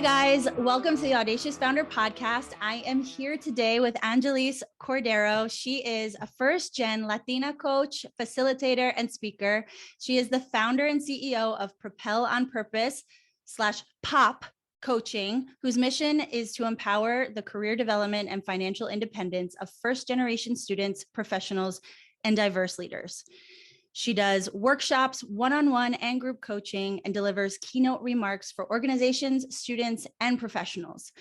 guys, welcome to the Audacious Founder Podcast. I am here today with Anyelis Cordero. She is a First-Gen Latina Coach, Facilitator, and Speaker. She is the founder and CEO of Propel On Purpose /POP Coaching, whose mission is to empower the career development and financial independence of first-generation students, professionals, and diverse leaders. She does workshops, one-on-one and group coaching, and delivers keynote remarks for organizations, students, and professionals.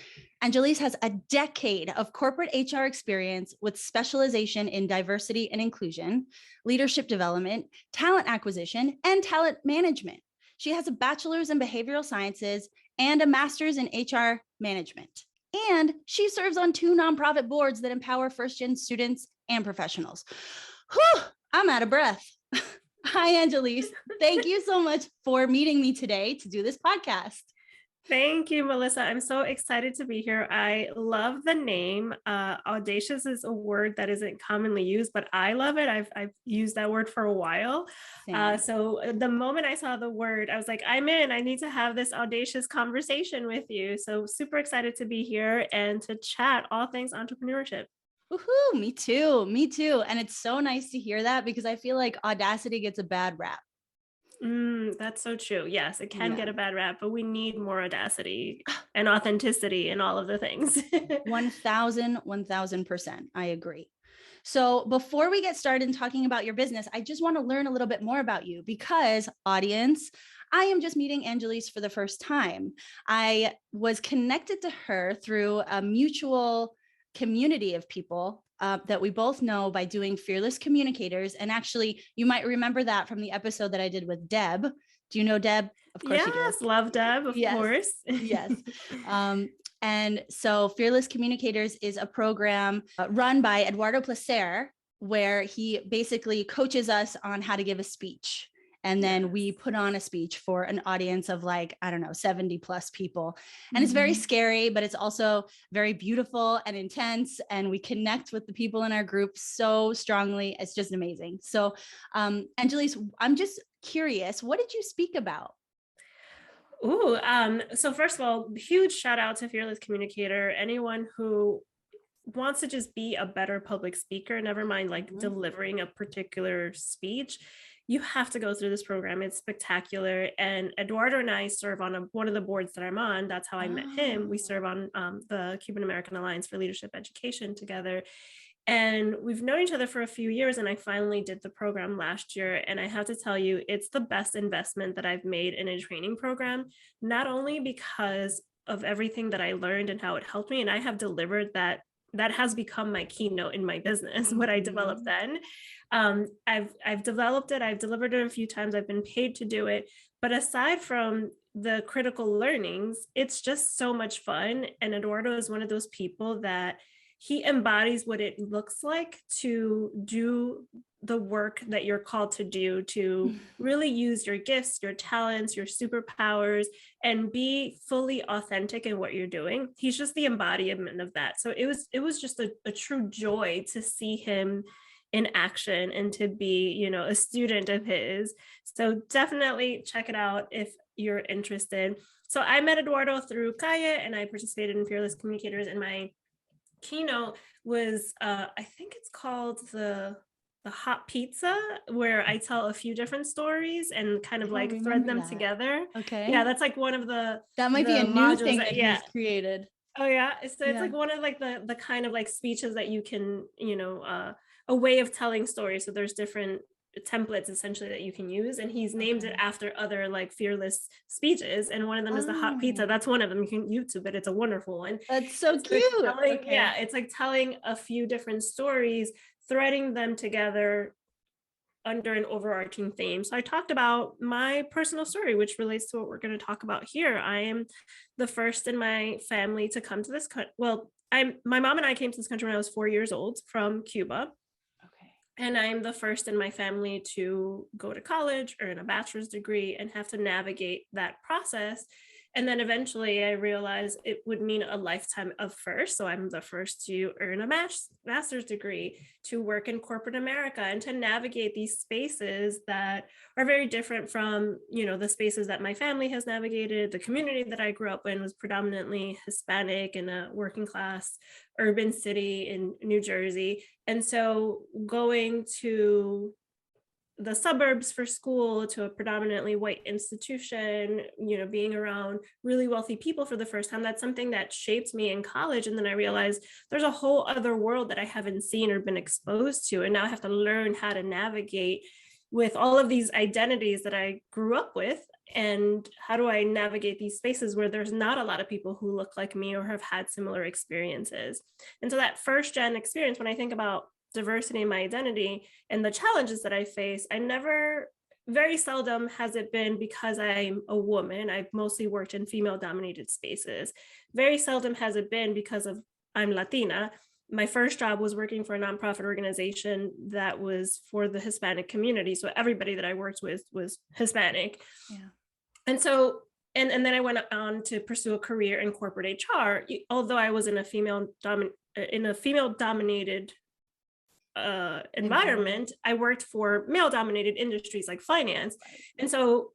Anyelis has a decade of corporate HR experience with specialization in diversity and inclusion, leadership development, talent acquisition, and talent management. She has a bachelor's in behavioral sciences and a master's in HR management. And she serves on 2 nonprofit boards that empower first-gen students and professionals. Whew, I'm out of breath. Hi, Anyelis. Thank you so much for meeting me today to do this podcast. Thank you, Melissa. I'm so excited to be here. I love the name. Audacious is a word that isn't commonly used, but I love it. I've used that word for a while. So the moment I saw the word, I was like, I'm in. I need to have this audacious conversation with you. So super excited to be here and to chat all things entrepreneurship. Woohoo, me too. Me too. And it's so nice to hear that because I feel like audacity gets a bad rap. That's so true. Yes, it can get a bad rap, but we need more audacity and authenticity and all of the things. 1000%. I agree. So before we get started talking about your business, I just want to learn a little bit more about you because, audience, I am just meeting Anyelis for the first time. I was connected to her through a mutual community of people that we both know by doing Fearless Communicators. And actually, you might remember that from the episode that I did with Deb. Do you know Deb? Of course you do. Yes, love Deb, of course. Yes. And so Fearless Communicators is a program run by Eduardo Placer, where he basically coaches us on how to give a speech. And then we put on a speech for an audience of 70 plus people. And it's very scary, but it's also very beautiful and intense. And we connect with the people in our group so strongly. It's just amazing. So Anyelis, I'm just curious, what did you speak about? So first of all, huge shout out to Fearless Communicator. Anyone who wants to just be a better public speaker, never mind delivering a particular speech, you have to go through this program. It's spectacular. And Eduardo and I serve on one of the boards that I'm on. That's how I met him. We serve on the Cuban American Alliance for Leadership Education together. And we've known each other for a few years. And I finally did the program last year. And I have to tell you, it's the best investment that I've made in a training program, not only because of everything that I learned and how it helped me. And I have delivered that has become my keynote in my business, what I developed then. I've developed it. I've delivered it a few times. I've been paid to do it. But aside from the critical learnings, it's just so much fun. And Eduardo is one of those people that he embodies what it looks like to do the work that you're called to do, to really use your gifts, your talents, your superpowers, and be fully authentic in what you're doing. He's just the embodiment of that. So it was just a true joy to see him in action and to be, a student of his. So definitely check it out if you're interested. So I met Eduardo through Kaya and I participated in Fearless Communicators, and my keynote was, I think it's called the hot pizza, where I tell a few different stories and kind of thread them together. Okay. Yeah, that's one of that might be a new thing that he's created. Oh yeah. So it's one of the kind of speeches that you can, a way of telling stories. So there's different templates essentially that you can use, and he's named it after other fearless speeches, and one of them is the hot pizza. That's one of them. You can YouTube it. It's a wonderful one. That's so cute. Yeah, it's telling a few different stories, threading them together under an overarching theme. So I talked about my personal story, which relates to what we're going to talk about here. I am the first in my family to come to this country. Well, my mom and I came to this country when I was 4 years old from Cuba. And I'm the first in my family to go to college, earn a bachelor's degree, and have to navigate that process And then eventually I realized it would mean a lifetime of first. So I'm the first to earn a master's degree, to work in corporate America, and to navigate these spaces that are very different from, the spaces that my family has navigated. The community that I grew up in was predominantly Hispanic in a working class urban city in New Jersey. And so going to the suburbs for school, to a predominantly white institution, being around really wealthy people for the first time, that's something that shaped me in college. And then I realized there's a whole other world that I haven't seen or been exposed to. And now I have to learn how to navigate with all of these identities that I grew up with. And how do I navigate these spaces where there's not a lot of people who look like me or have had similar experiences? And so that first gen experience, when I think about diversity in my identity and the challenges that I face, very seldom has it been because I'm a woman. I've mostly worked in female dominated spaces. Very seldom has it been because of I'm Latina. My first job was working for a nonprofit organization that was for the Hispanic community. So everybody that I worked with was Hispanic. Yeah. And so, and then I went on to pursue a career in corporate HR, although I was in a female dominated environment. I worked for male dominated industries like finance. And so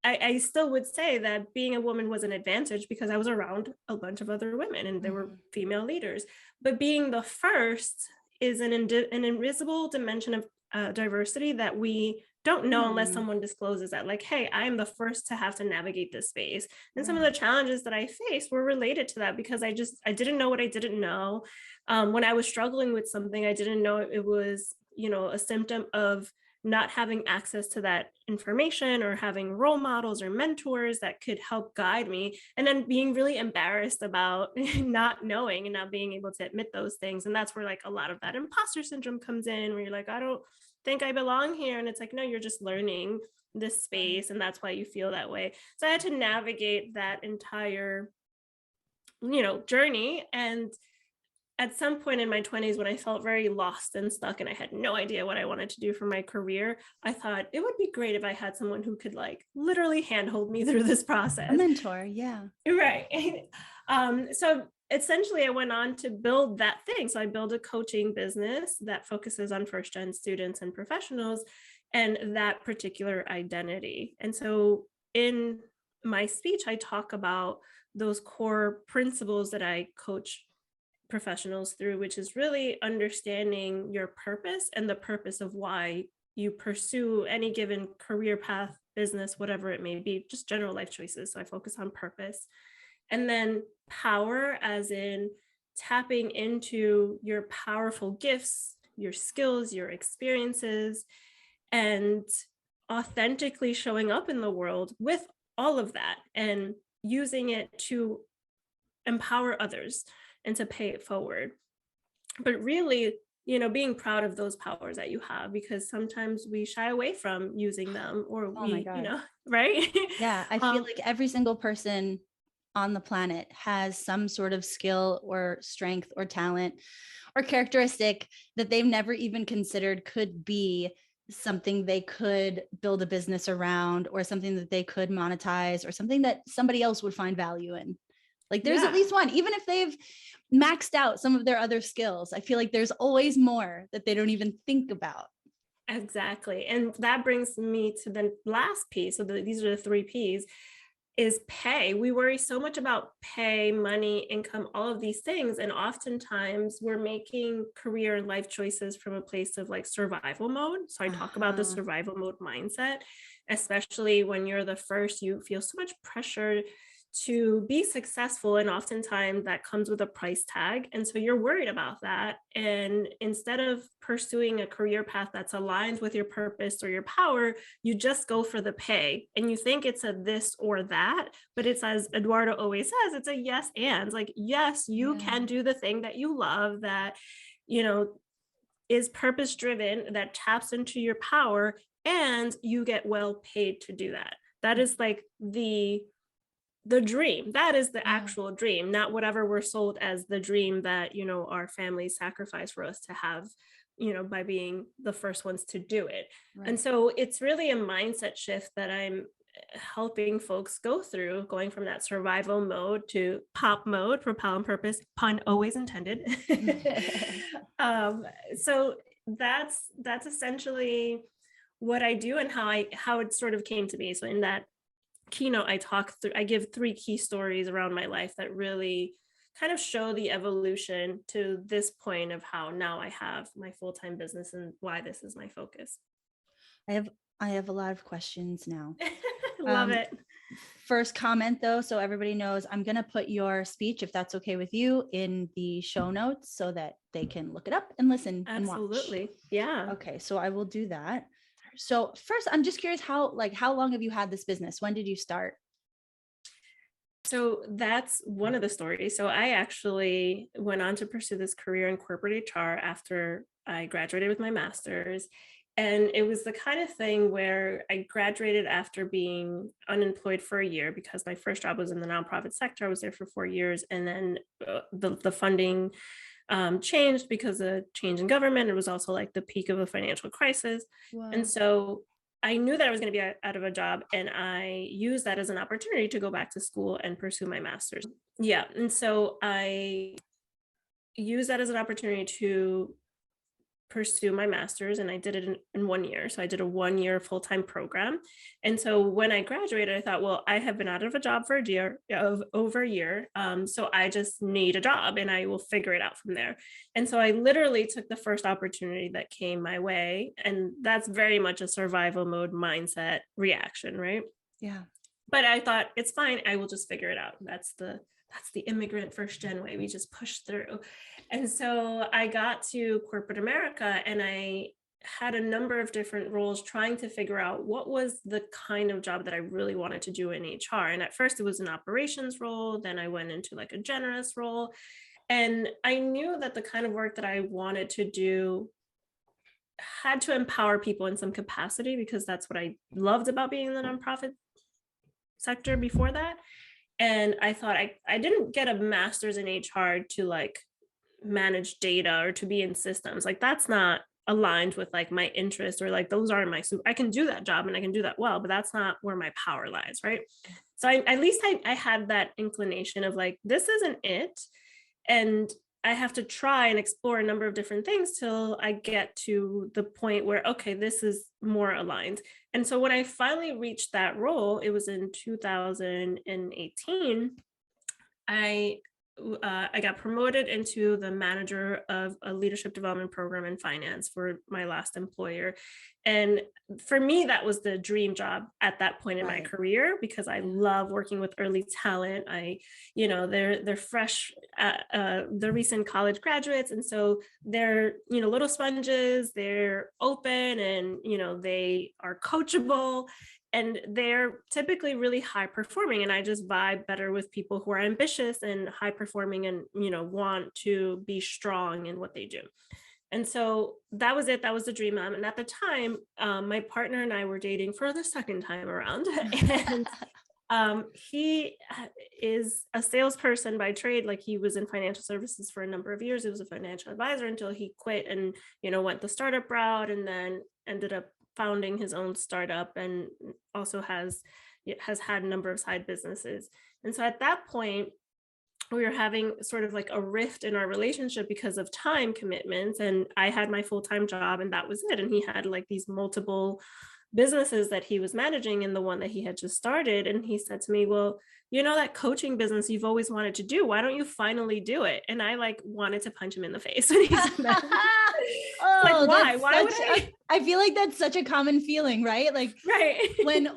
I still would say that being a woman was an advantage because I was around a bunch of other women and there were female leaders. But being the first is an invisible dimension of diversity that we don't know unless someone discloses that, like, hey, I am the first to have to navigate this space. And some of the challenges that I faced were related to that because I didn't know what I didn't know. When I was struggling with something, I didn't know it was, a symptom of not having access to that information or having role models or mentors that could help guide me, and then being really embarrassed about not knowing and not being able to admit those things. And that's where like a lot of that imposter syndrome comes in, where you're like, I don't think I belong here. And it's like, no, you're just learning this space, and that's why you feel that way. So I had to navigate that entire, journey. And at some point in my 20s, when I felt very lost and stuck and I had no idea what I wanted to do for my career, I thought it would be great if I had someone who could like literally handhold me through this process. A mentor, yeah. Right. So essentially I went on to build that thing. So I built a coaching business that focuses on first-gen students and professionals and that particular identity. And so in my speech, I talk about those core principles that I coach professionals through, which is really understanding your purpose and the purpose of why you pursue any given career path, business, whatever it may be, just general life choices. So I focus on purpose. And then power, as in tapping into your powerful gifts, your skills, your experiences, and authentically showing up in the world with all of that and using it to empower others and to pay it forward. But really, being proud of those powers that you have, because sometimes we shy away from using them, or right? Yeah, I feel like every single person on the planet has some sort of skill or strength or talent or characteristic that they've never even considered could be something they could build a business around, or something that they could monetize, or something that somebody else would find value in. Like there's at least one, even if they've maxed out some of their other skills, I feel like there's always more that they don't even think about. Exactly. And that brings me to the last piece. So these are the 3 P's, is pay. We worry so much about pay, money, income, all of these things. And oftentimes we're making career and life choices from a place of like survival mode. So I talk about the survival mode mindset, especially when you're the first, you feel so much pressure to be successful. And oftentimes that comes with a price tag. And so you're worried about that. And instead of pursuing a career path that's aligned with your purpose or your power, you just go for the pay. And you think it's a this or that, but it's, as Eduardo always says, it's a yes and. Like, yes, you can do the thing that you love, that, is purpose driven, that taps into your power, and you get well paid to do that. That is like the dream. That is the actual dream, not whatever we're sold as the dream that, our families sacrifice for us to have, by being the first ones to do it. Right. And so it's really a mindset shift that I'm helping folks go through going from that survival mode to pop mode, Propel On Purpose, pun always intended. um, so that's essentially what I do and how it sort of came to be. So in that keynote, I give 3 key stories around my life that really kind of show the evolution to this point of how now I have my full-time business and why this is my focus. I have a lot of questions now. Love it. First comment though, so everybody knows, I'm going to put your speech, if that's okay with you, in the show notes so that they can look it up and listen and watch. Absolutely. Yeah. Okay, so I will do that. So first, I'm just curious, how long have you had this business? When did you start? So that's one of the stories. So I actually went on to pursue this career in corporate HR after I graduated with my master's. And it was the kind of thing where I graduated after being unemployed for a year because my first job was in the nonprofit sector. I was there for 4 years. And then the funding changed because of change in government. It was also like the peak of a financial crisis. Wow. And so I knew that I was going to be out of a job, and I used that as an opportunity to go back to school and pursue my master's. Yeah. And so I used that as an opportunity to pursue my master's, and I did it in 1 year. So I did a 1-year full-time program. And so when I graduated, I thought, well, I have been out of a job for over a year. So I just need a job and I will figure it out from there. And so I literally took the first opportunity that came my way. And that's very much a survival mode mindset reaction, right? Yeah. But I thought, it's fine. I will just figure it out. That's the immigrant first gen way. We just push through. And so I got to corporate America, and I had a number of different roles trying to figure out what was the kind of job that I really wanted to do in HR. And at first it was an operations role. Then I went into like a generalist role. And I knew that the kind of work that I wanted to do had to empower people in some capacity, because that's what I loved about being in the nonprofit sector before that. And I thought, I didn't get a master's in HR to like manage data or to be in systems. Like that's not aligned with like my interest, or like those aren't I can do that job and I can do that well, but that's not where my power lies, right? So at least I had that inclination of like, this isn't it. And I have to try and explore a number of different things till I get to the point where, okay, this is more aligned. And so when I finally reached that role, it was in 2018, I got promoted into the manager of a leadership development program in finance for my last employer. And for me, that was the dream job at that point in my career, because I love working with early talent. They're fresh, they're recent college graduates. And so they're, little sponges, they're open, and, they are coachable. And they're typically really high performing. And I just vibe better with people who are ambitious and high performing and, want to be strong in what they do. And so that was it. That was the dream. And at the time, my partner and I were dating for the second time around. And he is a salesperson by trade. Like he was in financial services for a number of years. He was a financial advisor until he quit and, went the startup route, and then ended up founding his own startup, and also has had a number of side businesses. And so at that point, we were having sort of like a rift in our relationship because of time commitments. And I had my full-time job, and that was it. And he had like these multiple businesses that he was managing, and the one that he had just started. And he said to me, well, that coaching business you've always wanted to do, why don't you finally do it? And I like wanted to punch him in the face when he said that. Oh, like, why would I feel like that's such a common feeling, right? Like right.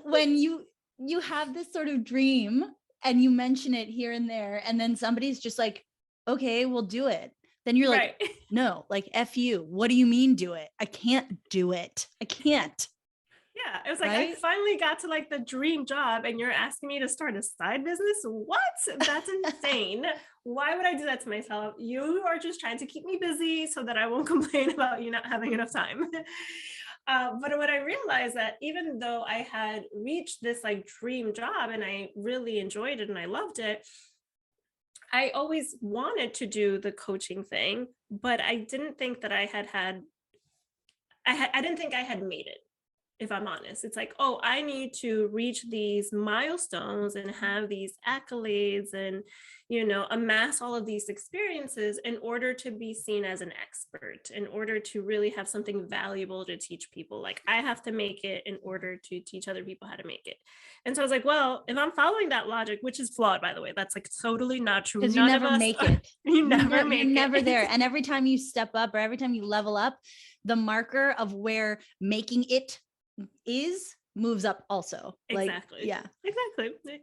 when you have this sort of dream and you mention it here and there, and then somebody's just like, okay, we'll do it. Then you're like, no, like F you. What do you mean do it? I can't do it. I can't. Yeah, it was like, I finally got to like the dream job, and you're asking me to start a side business? What? That's insane. Why would I do that to myself? You are just trying to keep me busy so that I won't complain about you not having enough time. But what I realized, that even though I had reached this like dream job and I really enjoyed it and I loved it, I always wanted to do the coaching thing, but I didn't think that I didn't think I had made it. if I'm honest. It's like, oh, I need to reach these milestones and have these accolades and, amass all of these experiences in order to be seen as an expert, in order to really have something valuable to teach people. Like, I have to make it in order to teach other people how to make it. And so I was like, well, if I'm following that logic, which is flawed, by the way, that's like totally not true. Because you never make it. You never make You're it. never there. And every time you step up or every time you level up, the marker of where making it is moves up also. Exactly. Like, yeah. Exactly.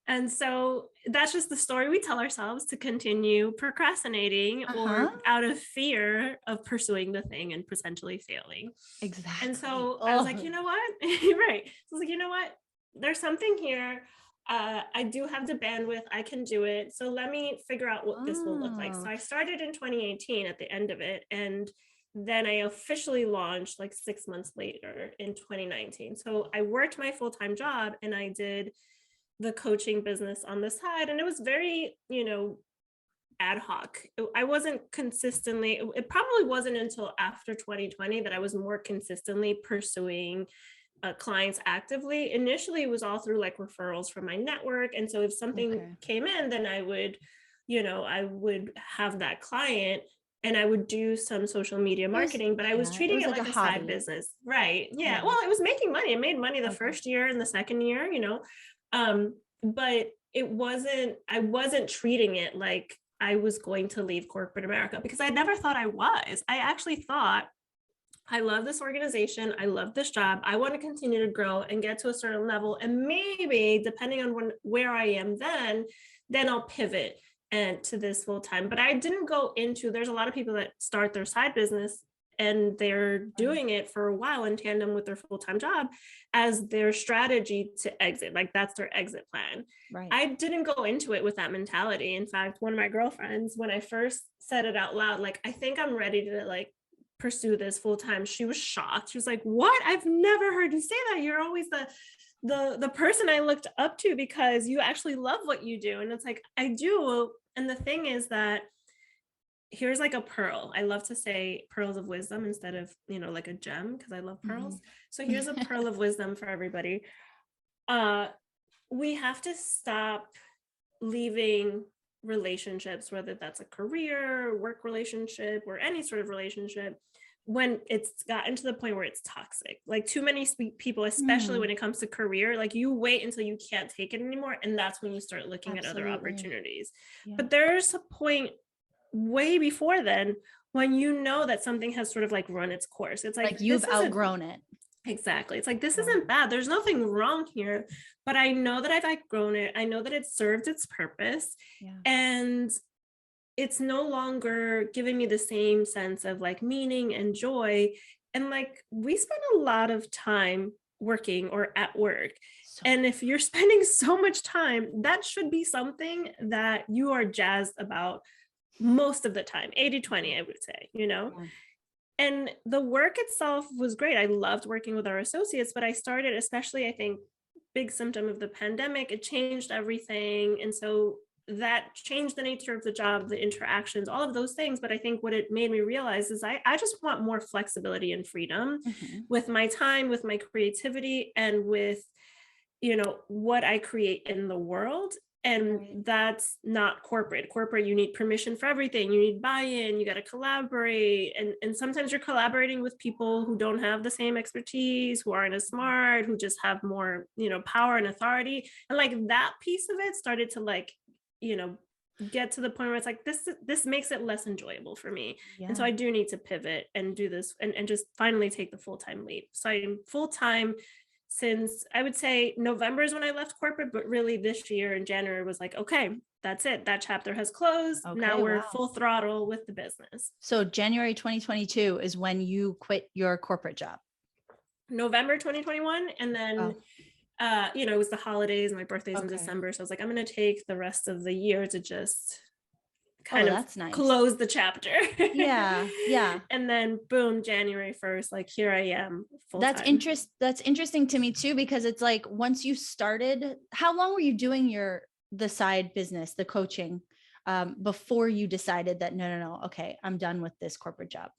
And so that's just the story we tell ourselves to continue procrastinating or out of fear of pursuing the thing and potentially failing. Exactly. And so I was like, you know what? Right. So I was like, you know what? There's something here. I do have the bandwidth. I can do it. So let me figure out what this will look like. So I started in 2018 at the end of it. And then I officially launched like 6 months later in 2019. So I worked my full-time job and I did the coaching business on the side. And it was very, ad hoc. I wasn't consistently, it probably wasn't until after 2020 that I was more consistently pursuing clients actively. Initially, it was all through like referrals from my network. And so if something came in, then I would have that client and I would do some social media marketing, but I was treating it like a side business. Right. Yeah. Well, it was making money. It made money the first year and the second year, but I wasn't treating it like I was going to leave corporate America, because I never thought I was. I actually thought, I love this organization. I love this job. I want to continue to grow and get to a certain level. And maybe depending on where I am, then I'll pivot and to this full time. But I didn't go into, there's a lot of people that start their side business and they're doing it for a while in tandem with their full-time job as their strategy to exit. Like that's their exit plan. Right. I didn't go into it with that mentality. In fact, one of my girlfriends, when I first said it out loud, like, I think I'm ready to like pursue this full-time, she was shocked. She was like, what? I've never heard you say that. You're always the person I looked up to because you actually love what you do. And it's like, I do. And the thing is that here's like a pearl. I love to say pearls of wisdom instead of, like a gem, because I love pearls. Mm-hmm. So here's a pearl of wisdom for everybody. We have to stop leaving relationships, whether that's a career, work relationship, or any sort of relationship, when it's gotten to the point where it's toxic. Like too many people, especially when it comes to career, like you wait until you can't take it anymore. And that's when you start looking at other opportunities. Yeah. But there's a point way before then when you know that something has sort of like run its course. It's like you've outgrown it. Exactly. It's like, this isn't bad. There's nothing wrong here, but I know that I've outgrown it. I know that it served its purpose. Yeah. And it's no longer giving me the same sense of like meaning and joy. And like, we spend a lot of time working or at work. And if you're spending so much time, that should be something that you are jazzed about most of the time, 80-20, I would say, Yeah. And the work itself was great. I loved working with our associates, but I started, especially, I think, big symptom of the pandemic, it changed everything. And so that changed the nature of the job, the interactions, all of those things. But I think what it made me realize is I just want more flexibility and freedom with my time, with my creativity, and with, what I create in the world. And that's not corporate. Corporate, you need permission for everything. You need buy-in, you got to collaborate. And sometimes you're collaborating with people who don't have the same expertise, who aren't as smart, who just have more, power and authority. And like that piece of it started to like, get to the point where it's like, this makes it less enjoyable for me. Yeah. And so I do need to pivot and do this and just finally take the full-time leap. So I'm full-time since, I would say, November is when I left corporate, but really this year in January was like, okay, that's it. That chapter has closed. Okay, now we're full throttle with the business. So January 2022 is when you quit your corporate job. November 2021. And then, it was the holidays, my birthday's in December. So I was like, I'm going to take the rest of the year to just kind of close the chapter. Yeah. And then boom, January 1st, like here I am full time. That's interesting to me too, because it's like, once you started, how long were you doing the side business, the coaching, before you decided that, no, okay, I'm done with this corporate job?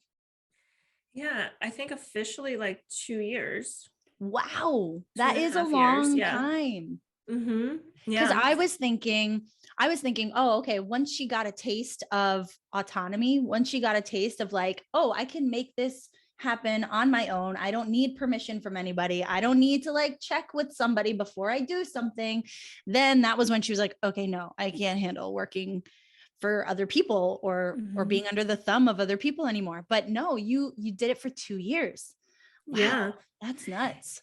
Yeah, I think officially like 2 years. Wow. two That and a is a half years. long Yeah. time. Mm-hmm. Because Yeah. I was thinking, oh, okay, once she got a taste of autonomy, once she got a taste of like, oh, I can make this happen on my own. I don't need permission from anybody. I don't need to like check with somebody before I do something. Then that was when she was like, okay, no, I can't handle working for other people or Mm-hmm. being under the thumb of other people anymore. But no, you did it for 2 years. Yeah. Wow, that's nuts.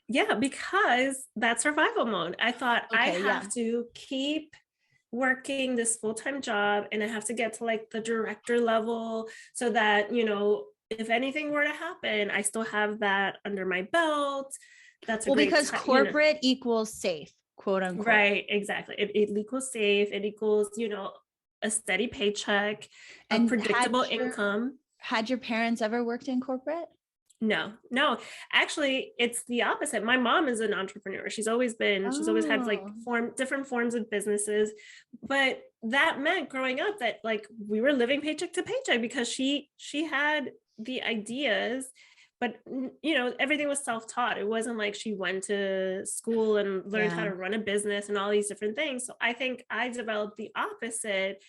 Yeah, because that's survival mode. I thought I Okay, yeah. have to keep working this full-time job and I have to get to like the director level so that, if anything were to happen, I still have that under my belt. That's a Well, great because time. corporate equals safe, quote unquote. Right, exactly. It equals safe. It equals, a steady paycheck, a And predictable income. had your parents ever worked in corporate? No, no. Actually, it's the opposite. My mom is an entrepreneur. She's always had like Oh, different forms of businesses. But that meant growing up that like we were living paycheck to paycheck because she had the ideas, but everything was self-taught. It wasn't like she went to school and learned how yeah, to run a business and all these different things. So I think I developed the opposite.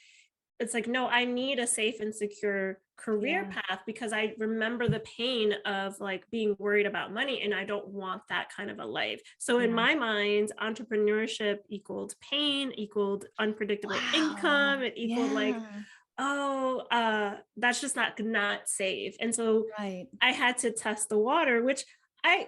It's like, no, I need a safe and secure career yeah, path because I remember the pain of like being worried about money and I don't want that kind of a life. So in yeah. my mind, entrepreneurship equaled pain, equaled unpredictable Wow. income. It equaled like, Yeah. oh, that's just not safe. And so Right. I had to test the water, which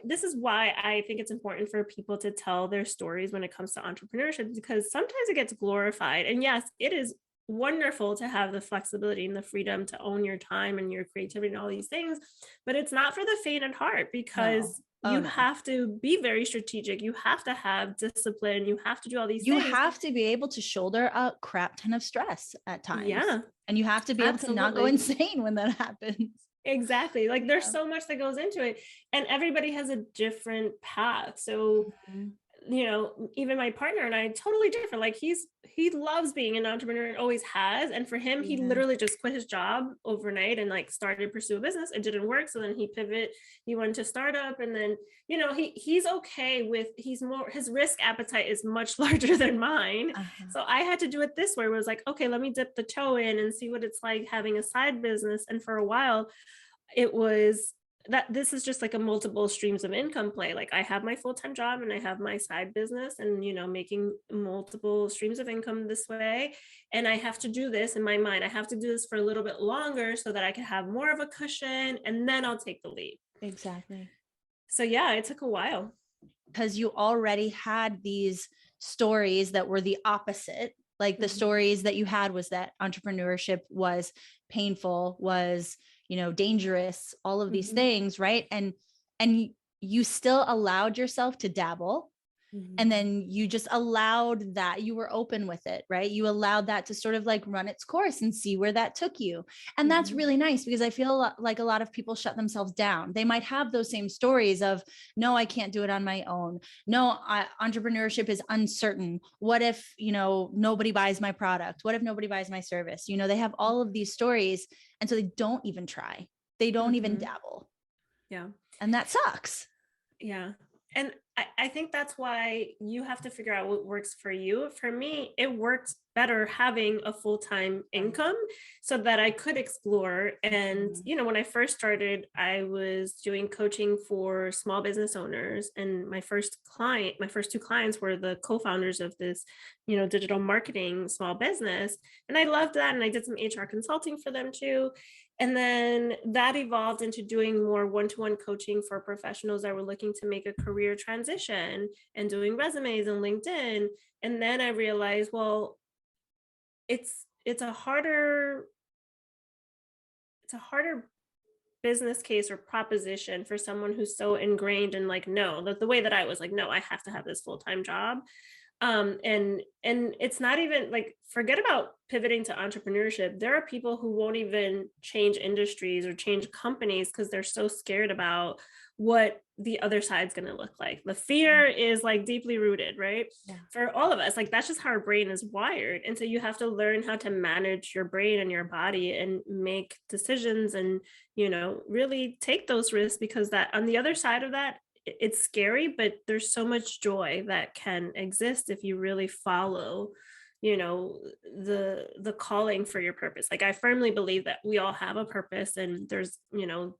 this is why I think it's important for people to tell their stories when it comes to entrepreneurship, because sometimes it gets glorified. And yes, it is wonderful to have the flexibility and the freedom to own your time and your creativity and all these things, but it's not for the faint at heart No. because Oh you no. have to be very strategic. You have to have discipline. You have to do all these You things. have to be able to shoulder a crap ton of stress at times. Yeah, And you have to be able to not go absolutely. insane when that happens. Exactly. Like there's Yeah. so much that goes into it, and everybody has a different path. So Mhm. even my partner and I totally different. Like he loves being an entrepreneur and always has. And for him, he Yeah. literally just quit his job overnight and like started to pursue a business. It didn't work. So then he pivot, he went to startup. And then, he's okay with his risk appetite is much larger than mine. Uh-huh. So I had to do it this way where it was like, okay, let me dip the toe in and see what it's like having a side business. And for a while, it was that this is just like a multiple streams of income play. Like I have my full-time job and I have my side business and making multiple streams of income this way. And I have to do this in my mind. I have to do this for a little bit longer so that I can have more of a cushion and then I'll take the leap. Exactly. So yeah, it took a while. Because you already had these stories that were the opposite. Like the stories that you had was that entrepreneurship was painful, was, dangerous, all of these Mm-hmm. things, right? And you still allowed yourself to dabble, Mm-hmm. and then you just allowed that, you were open with it, right? You allowed that to sort of like run its course and see where that took you. And that's Mm-hmm. really nice, because I feel like a lot of people shut themselves down. They might have those same stories of, no, I can't do it on my own. No, entrepreneurship is uncertain. What if, nobody buys my product? What if nobody buys my service? They have all of these stories. And so they don't even try. They don't even Mm-hmm. dabble. Yeah. And that sucks. Yeah. And I think that's why you have to figure out what works for you. For me, it worked better having a full-time Right. income so that I could explore. And, Mhm. when I first started, I was doing coaching for small business owners. And my first two clients were the co-founders of this, digital marketing small business. And I loved that. And I did some HR consulting for them too. And then that evolved into doing more one-to-one coaching for professionals that were looking to make a career transition and doing resumes and LinkedIn. And then I realized, well, it's a harder business case or proposition for someone who's so ingrained in like, no, the way that I was like, no, I have to have this full-time job. And it's not even like, forget about pivoting to entrepreneurship. There are people who won't even change industries or change companies because they're so scared about what the other side's going to look like. The fear is like deeply rooted, right? Yeah. For all of us, like that's just how our brain is wired. And so you have to learn how to manage your brain and your body and make decisions and really take those risks, because that on the other side of that, it's scary, but there's so much joy that can exist if you really follow, the calling for your purpose. Like, I firmly believe that we all have a purpose, and there's,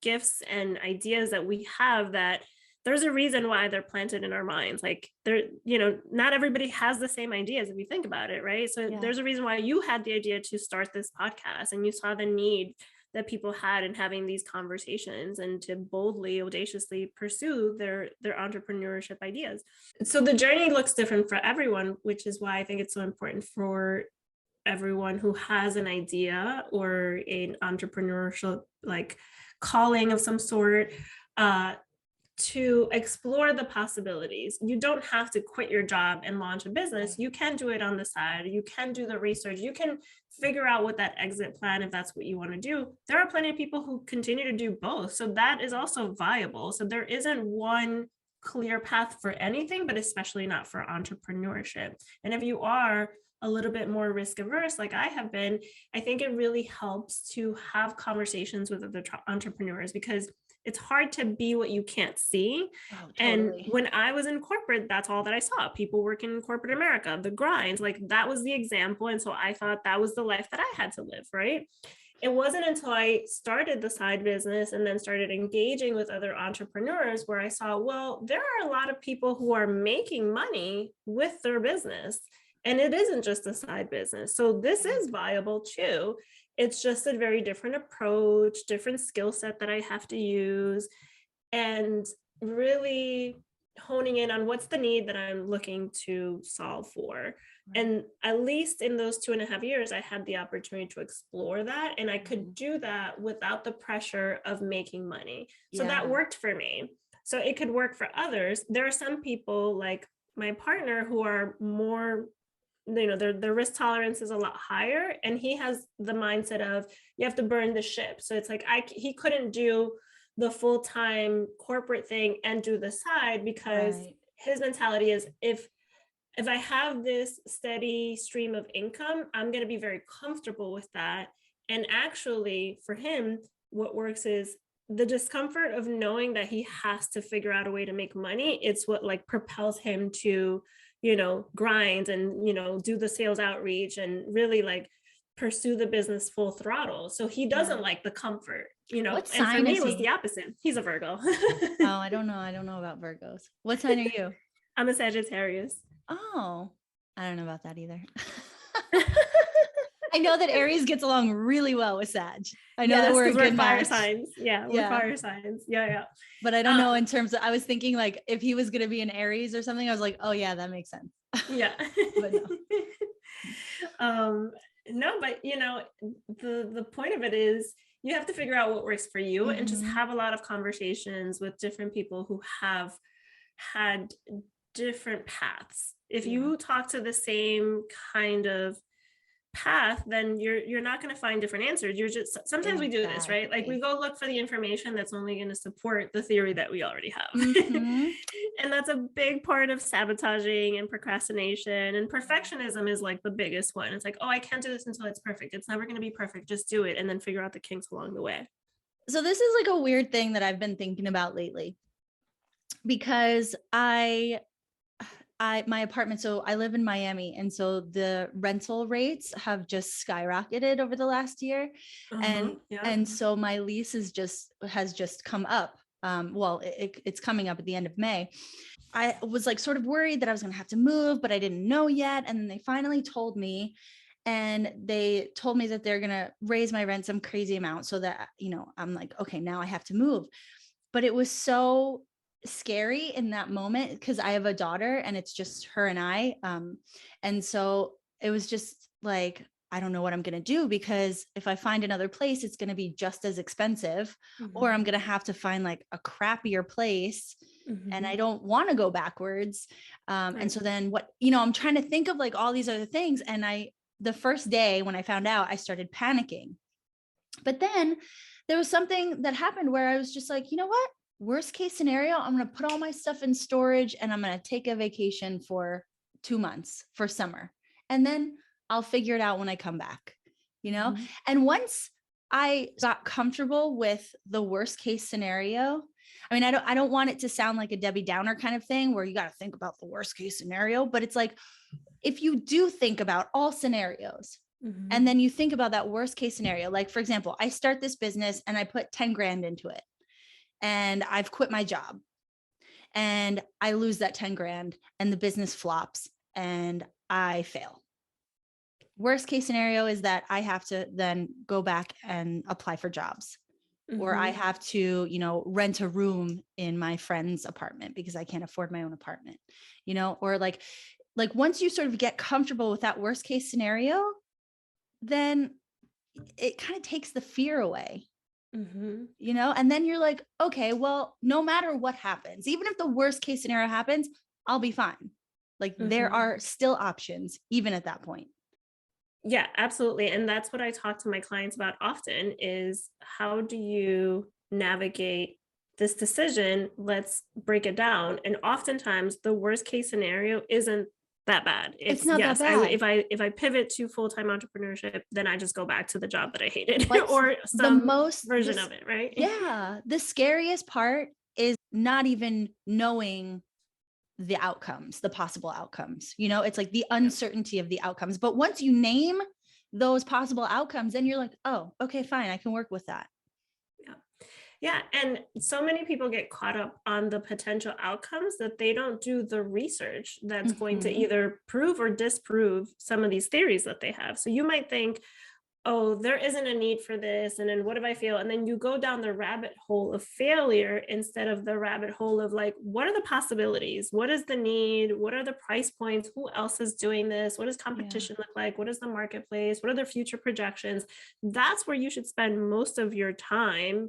gifts and ideas that we have that there's a reason why they're planted in our minds. Like, not everybody has the same ideas if you think about it, right? So Yeah. there's a reason why you had the idea to start this podcast, and you saw the need that people had in having these conversations, and to boldly, audaciously pursue their entrepreneurship ideas. So the journey looks different for everyone, which is why I think it's so important for everyone who has an idea or an entrepreneurial like calling of some sort, to explore the possibilities. You don't have to quit your job and launch a business. You can do it on the side. You can do the research. You can figure out what that exit plan, if that's what you want to do. There are plenty of people who continue to do both. So that is also viable. So there isn't one clear path for anything, but especially not for entrepreneurship. And if you are a little bit more risk averse, like I have been, I think it really helps to have conversations with other entrepreneurs, because it's hard to be what you can't see. Oh, totally. And when I was in corporate, that's all that I saw. People working in corporate America, the grinds, like that was the example. And so I thought that was the life that I had to live, right? It wasn't until I started the side business and then started engaging with other entrepreneurs where I saw, well, there are a lot of people who are making money with their business. And it isn't just a side business. So this is viable too. It's just a very different approach, different skill set that I have to use, and really honing in on what's the need that I'm looking to solve for. And at least in those 2.5 years, I had the opportunity to explore that, and I could do that without the pressure of making money. So that worked for me. So it could work for others. There are some people like my partner who are more, their risk tolerance is a lot higher, and he has the mindset of you have to burn the ship. So it's like he couldn't do the full-time corporate thing and do the side, because his mentality is if I have this steady stream of income, I'm going to be very comfortable with that. And actually for him, what works is the discomfort of knowing that he has to figure out a way to make money. It's what like propels him to grind and, do the sales outreach and really like pursue the business full throttle. So he doesn't like the comfort, What and sign for me, is it was he? the opposite. He's a Virgo. Oh, I don't know about Virgos. What sign are you? I'm a Sagittarius. Oh, I don't know about that either. I know that Aries gets along really well with Sag. I know that we're a good fire match. signs. Yeah, we're fire signs. Yeah. But I don't know in terms of, I was thinking like if he was going to be an Aries or something, I was like, oh yeah, that makes sense. Yeah. But no. No, but the point of it is you have to figure out what works for you, and just have a lot of conversations with different people who have had different paths. If you talk to the same kind of path, then you're not going to find different answers. You're just, sometimes we do this, right? Like we go look for the information that's only going to support the theory that we already have. And that's a big part of sabotaging and procrastination, and perfectionism is like the biggest one. It's like, oh, I can't do this until it's perfect. It's never going to be perfect. Just do it and then figure out the kinks along the way. So this is like a weird thing that I've been thinking about lately, because my apartment, so I live in Miami, and so the rental rates have just skyrocketed over the last year. And so my lease has just come up. It's coming up at the end of May. I was like sort of worried that I was going to have to move, but I didn't know yet. And then they finally told me, and they told me that they're going to raise my rent some crazy amount, so that, I'm like, okay, now I have to move. But it was so scary in that moment because I have a daughter and it's just her and I. And so it was just like, I don't know what I'm going to do, because if I find another place, it's going to be just as expensive, or I'm going to have to find like a crappier place. And I don't want to go backwards. And so then I'm trying to think of like all these other things. And the first day when I found out, I started panicking. But then there was something that happened where I was just like, you know what? Worst case scenario, I'm going to put all my stuff in storage and I'm going to take a vacation for 2 months for summer. And then I'll figure it out when I come back, And once I got comfortable with the worst case scenario, I mean, I don't want it to sound like a Debbie Downer kind of thing where you got to think about the worst case scenario, but it's like, if you do think about all scenarios, and then you think about that worst case scenario, like for example, I start this business and I put 10 grand into it and I've quit my job and I lose that 10 grand and the business flops and I fail. Worst case scenario is that I have to then go back and apply for jobs. Or I have to, you know, rent a room in my friend's apartment because I can't afford my own apartment, you know, or like once you sort of get comfortable with that worst case scenario, then it kind of takes the fear away, you know, and then you're like, okay, well, no matter what happens, even if the worst case scenario happens, I'll be fine. Like there are still options, even at that point. Yeah, absolutely. And that's what I talk to my clients about often is how do you navigate this decision? Let's break it down. And oftentimes the worst case scenario isn't that bad. It's not that bad. If I pivot to full-time entrepreneurship, then I just go back to the job that I hated But or some version of it, right? Yeah. The scariest part is not even knowing the outcomes, the possible outcomes, you know, it's like the uncertainty of the outcomes. But once you name those possible outcomes, then you're like, oh, okay, fine. I can work with that. Yeah. And so many people get caught up on the potential outcomes that they don't do the research that's going to either prove or disprove some of these theories that they have. So you might think, oh, there isn't a need for this. And then what if I fail? And then you go down the rabbit hole of failure instead of the rabbit hole of like, what are the possibilities? What is the need? What are the price points? Who else is doing this? What does competition look like? What is the marketplace? What are their future projections? That's where you should spend most of your time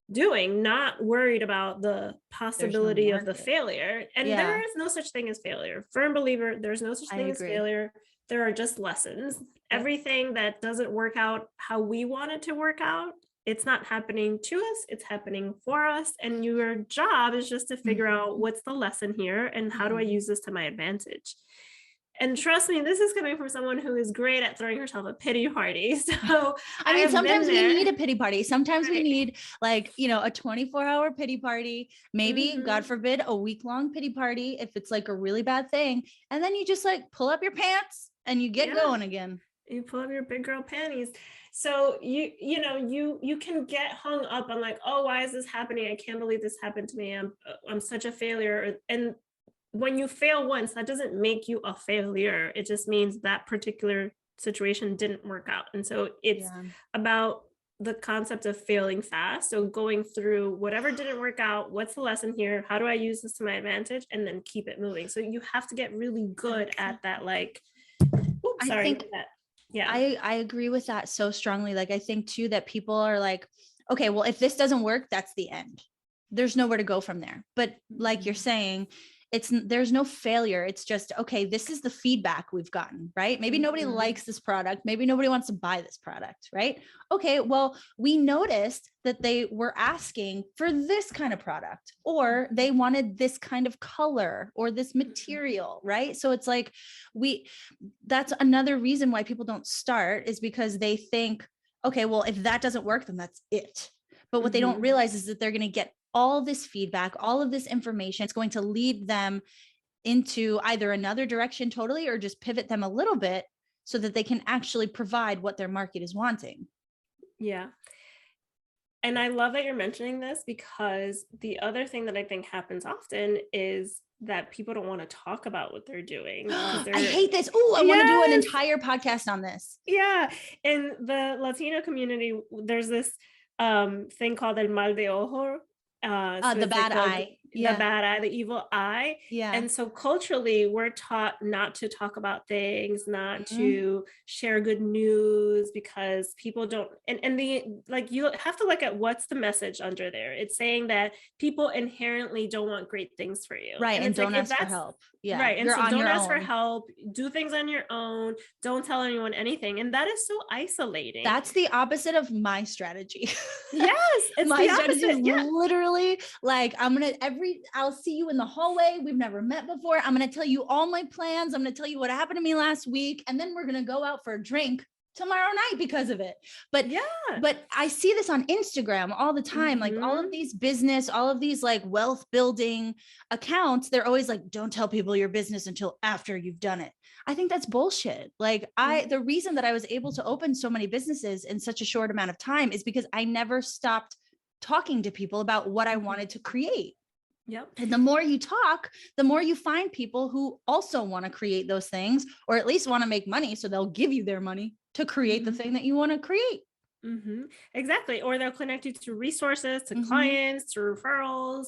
doing, not worried about the possibility of the failure. And there is no such thing as failure. Firm believer, there's no such thing as failure. There are just lessons. Everything that doesn't work out how we want it to work out, it's not happening to us, it's happening for us. And your job is just to figure out what's the lesson here and how do I use this to my advantage. And trust me, this is coming from someone who is great at throwing herself a pity party. So I mean, sometimes we need a pity party. Sometimes we need like, you know, a 24-hour pity party, maybe God forbid, a week-long pity party if it's like a really bad thing. And then you just like pull up your pants and you get going again. You pull up your big girl panties. So you know, you can get hung up on like, oh, why is this happening? I can't believe this happened to me. I'm such a failure. And when you fail once, that doesn't make you a failure. It just means that particular situation didn't work out. And so it's about the concept of failing fast. So going through whatever didn't work out, what's the lesson here? How do I use this to my advantage? And then keep it moving. So you have to get really good at that. Like, oops, sorry. I agree with that so strongly. Like, I think too, that people are like, okay, well, if this doesn't work, that's the end. There's nowhere to go from there. But like you're saying, there's no failure. It's just, okay, this is the feedback we've gotten, right? Maybe nobody likes this product. Maybe nobody wants to buy this product, right? Okay, well, we noticed that they were asking for this kind of product, or they wanted this kind of color or this material, right? So it's like, that's another reason why people don't start, is because they think, okay, well, if that doesn't work, then that's it. But what they don't realize is that they're going to get all this feedback, all of this information. It's going to lead them into either another direction totally, or just pivot them a little bit so that they can actually provide what their market is wanting. Yeah. And I love that you're mentioning this, because the other thing that I think happens often is that people don't want to talk about what they're doing. I hate this. Oh, I want to do an entire podcast on this. Yeah. In the Latino community, there's this thing called el mal de ojo. So the bad eye. The bad eye, the evil eye. Yeah. And so culturally, we're taught not to talk about things, not to share good news, because people don't, and the, like, you have to look at what's the message under there. It's saying that people inherently don't want great things for you. Right. And don't ask for help. Yeah. Right. And so don't ask for help, do things on your own. Don't tell anyone anything. And that is so isolating. That's the opposite of my strategy. Yes. It's my strategy is literally like, I'll see you in the hallway. We've never met before. I'm going to tell you all my plans. I'm going to tell you what happened to me last week. And then we're going to go out for a drink tomorrow night because of it. But I see this on Instagram all the time. Like all of these business, all of these like wealth building accounts, they're always like, don't tell people your business until after you've done it. I think that's bullshit. Like the reason that I was able to open so many businesses in such a short amount of time is because I never stopped talking to people about what I wanted to create. Yep. And the more you talk, the more you find people who also want to create those things, or at least want to make money. So they'll give you their money to create the thing that you want to create. Exactly. Or they'll connect you to resources, to clients, to referrals,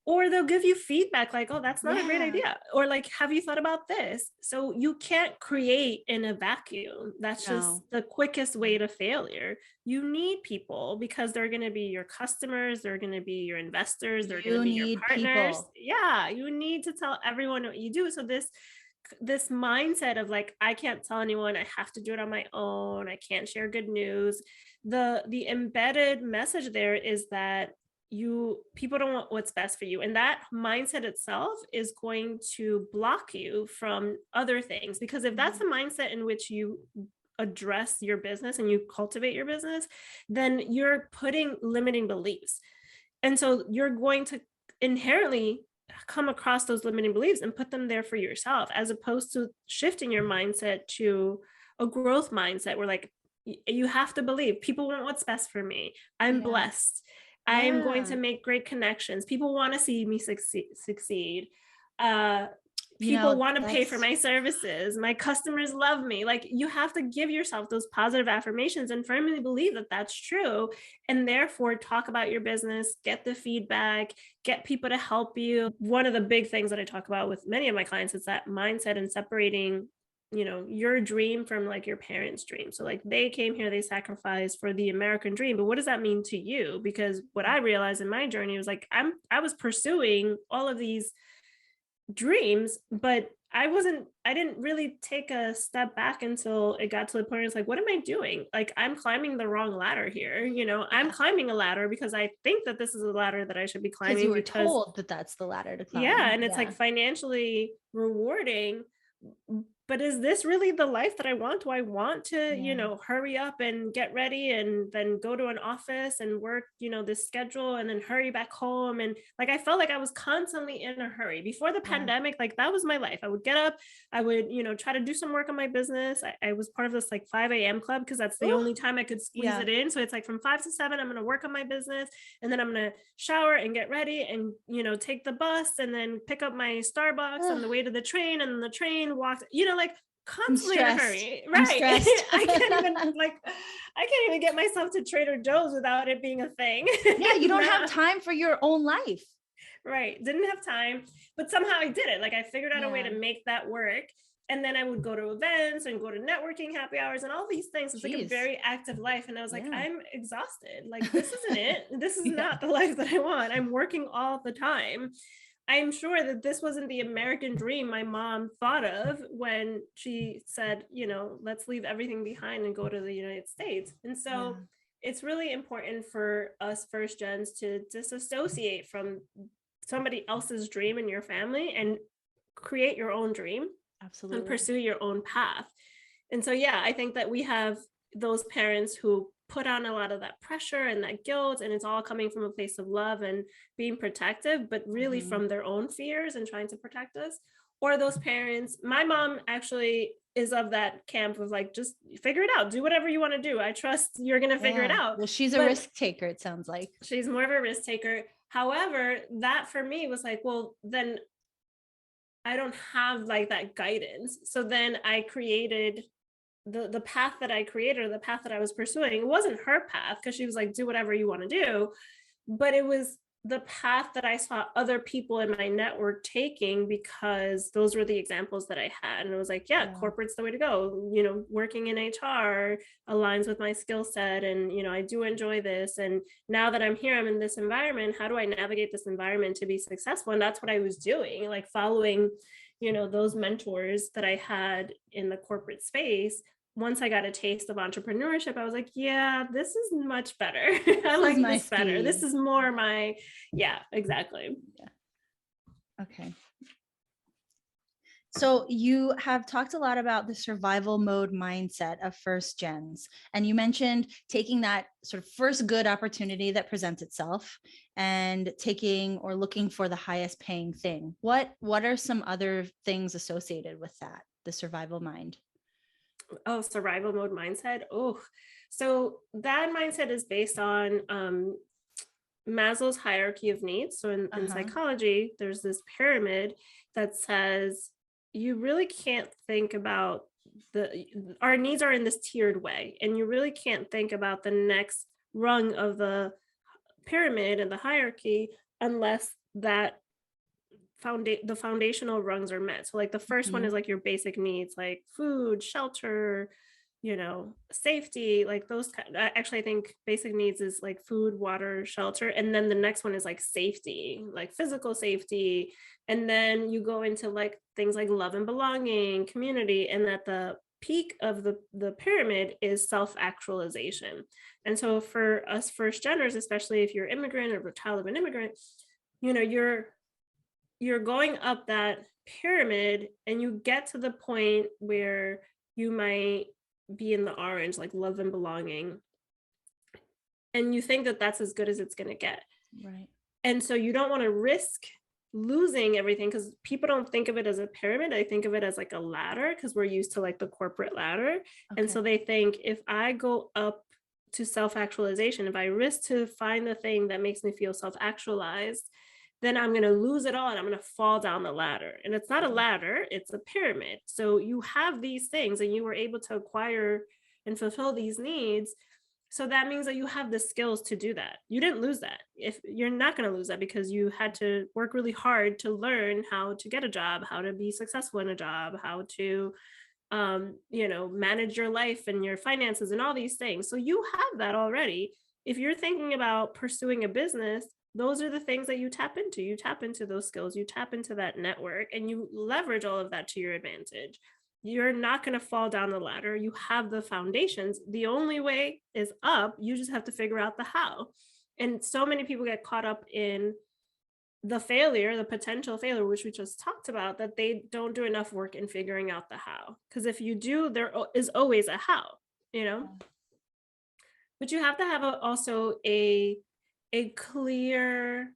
or they'll give you feedback like, oh, that's not a great idea. Or like, have you thought about this? So you can't create in a vacuum. That's just the quickest way to failure. You need people because they're going to be your customers. They're going to be your investors. They're going to be your partners. People. Yeah. You need to tell everyone what you do. So this mindset of like, I can't tell anyone, I have to do it on my own. I can't share good news. The embedded message there is that people don't want what's best for you. And that mindset itself is going to block you from other things. Because if that's the mindset in which you address your business and you cultivate your business, then you're putting limiting beliefs. And so you're going to inherently come across those limiting beliefs and put them there for yourself, as opposed to shifting your mindset to a growth mindset where like, you have to believe people want what's best for me. I'm blessed. I am going to make great connections. People want to see me succeed. People want to pay for my services. My customers love me. Like, you have to give yourself those positive affirmations and firmly believe that that's true. And therefore talk about your business, get the feedback, get people to help you. One of the big things that I talk about with many of my clients is that mindset and separating, your dream from like your parents' dream. So like, they came here, they sacrificed for the American dream, but what does that mean to you? Because what I realized in my journey was like, I was pursuing all of these dreams, but I didn't really take a step back until it got to the point where it's like, what am I doing? Like, I'm climbing the wrong ladder here. I'm climbing a ladder because I think that this is a ladder that I should be climbing. Because you were told that that's the ladder to climb. Yeah. And it's like financially rewarding. But is this really the life that I want? Do I want to, hurry up and get ready and then go to an office and work, this schedule and then hurry back home? And like, I felt like I was constantly in a hurry before the pandemic. Like, that was my life. I would get up, I would, try to do some work on my business. I was part of this like 5 a.m. club because that's the only time I could squeeze it in. So it's like from 5 to 7, I'm going to work on my business, and then I'm going to shower and get ready and, take the bus and then pick up my Starbucks on the way to the train, and then the train walks, like constantly in a hurry. Right. I can't even get myself to Trader Joe's without it being a thing. Yeah. You don't have time for your own life. Right. Didn't have time, but somehow I did it. Like, I figured out a way to make that work. And then I would go to events and go to networking happy hours and all these things. It's like a very active life. And I was like, I'm exhausted. Like, this isn't it. This is not the life that I want. I'm working all the time. I'm sure that this wasn't the American dream my mom thought of when she said, let's leave everything behind and go to the United States. And so it's really important for us first gens to disassociate from somebody else's dream in your family and create your own dream. Absolutely. And pursue your own path. And so, I think that we have those parents who put on a lot of that pressure and that guilt, and it's all coming from a place of love and being protective, but really from their own fears and trying to protect us. Or those parents, my mom actually is of that camp of like, just figure it out, do whatever you want to do. I trust you're going to figure it out. Well, she's a risk taker, it sounds like. She's more of a risk taker. However, that for me was like, well, then I don't have like that guidance. So then I created the path that I created, or the path that I was pursuing. It wasn't her path, because she was like, do whatever you want to do, but it was the path that I saw other people in my network taking, because those were the examples that I had. And it was like, corporate's the way to go. Working in HR aligns with my skill set, and I do enjoy this. And now that I'm here, I'm in this environment, how do I navigate this environment to be successful? And that's what I was doing, like following those mentors that I had in the corporate space. Once I got a taste of entrepreneurship, I was like, this is much better. I like this better. This is more my, exactly. Okay. So you have talked a lot about the survival mode mindset of first gens, and you mentioned taking that sort of first good opportunity that presents itself and taking or looking for the highest paying thing. What are some other things associated with that, the survival mind? Oh, survival mode mindset. Oh, so that mindset is based on Maslow's hierarchy of needs. So in Uh-huh. psychology, there's this pyramid that says you really can't think about our needs are in this tiered way, and you really can't think about the next rung of the pyramid and the hierarchy unless the foundational rungs are met. So like the first one Mhm. is like your basic needs, like food, shelter, safety, like those actually I think basic needs is like food, water, shelter, and then the next one is like safety, like physical safety, and then you go into like things like love and belonging, community, and at the peak of the pyramid is self-actualization. And so for us first genders, especially if you're immigrant or the child of an immigrant, you know you're going up that pyramid and you get to the point where you might be in the orange, like love and belonging, and you think that that's as good as it's going to get. Right. And so you don't want to risk losing everything, because people don't think of it as a pyramid. I think of it as like a ladder, because we're used to like the corporate ladder. And Okay. so they think if I go up to self-actualization, if I risk to find the thing that makes me feel self-actualized, then I'm going to lose it all and I'm going to fall down the ladder. And it's not a ladder, it's a pyramid. So you have these things and you were able to acquire and fulfill these needs. So that means that you have the skills to do that. You didn't lose that. If you're not going to lose that, because you had to work really hard to learn how to get a job, how to be successful in a job, how to manage your life and your finances and all these things. So you have that already. If you're thinking about pursuing a business, those are the things that you tap into. You tap into those skills, you tap into that network, and you leverage all of that to your advantage. You're not going to fall down the ladder. You have the foundations. The only way is up. You just have to figure out the how. And so many people get caught up in the failure, the potential failure, which we just talked about, that they don't do enough work in figuring out the how. Because if you do, there is always a how, you know. But you have to have also a clear.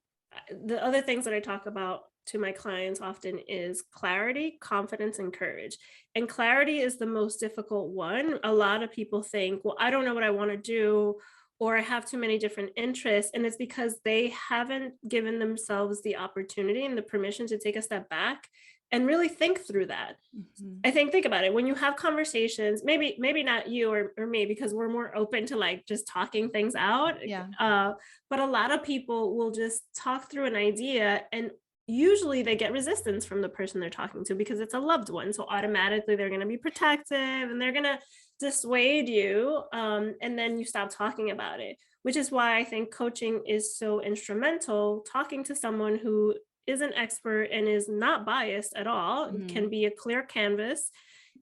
The other things that I talk about to my clients often is clarity, confidence, and courage. And clarity is the most difficult one. A lot of people think, well, I don't know what I want to do, or I have too many different interests. And it's because they haven't given themselves the opportunity and the permission to take a step back and really think through that. Mhm. I think about it when you have conversations, maybe not you or me, because we're more open to like just talking things out. Yeah. But a lot of people will just talk through an idea, and usually they get resistance from the person they're talking to because it's a loved one. So automatically they're going to be protective and they're going to dissuade you. And then you stop talking about it, which is why I think coaching is so instrumental. Talking to someone who is an expert and is not biased at all, Mhm. can be a clear canvas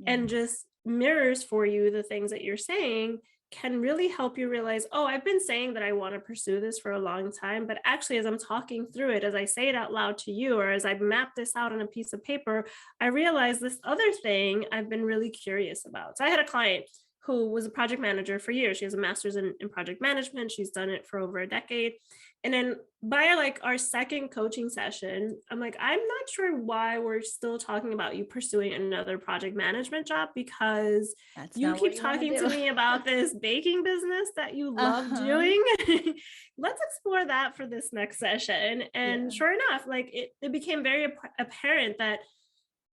Yeah. and just mirrors for you the things that you're saying, can really help you realize, oh, I've been saying that I want to pursue this for a long time, but actually as I'm talking through it, as I say it out loud to you, or as I map this out on a piece of paper, I realize this other thing I've been really curious about. So I had a client who was a project manager for years. She has a master's in project management. She's done it for over a decade. And then by like our second coaching session, I'm like, I'm not sure why we're still talking about you pursuing another project management job, because That's you not what keep you want to talking to do. me about this baking business that you love Uh-huh. doing. Let's explore that for this next session. And Yeah. sure enough, like it became very apparent that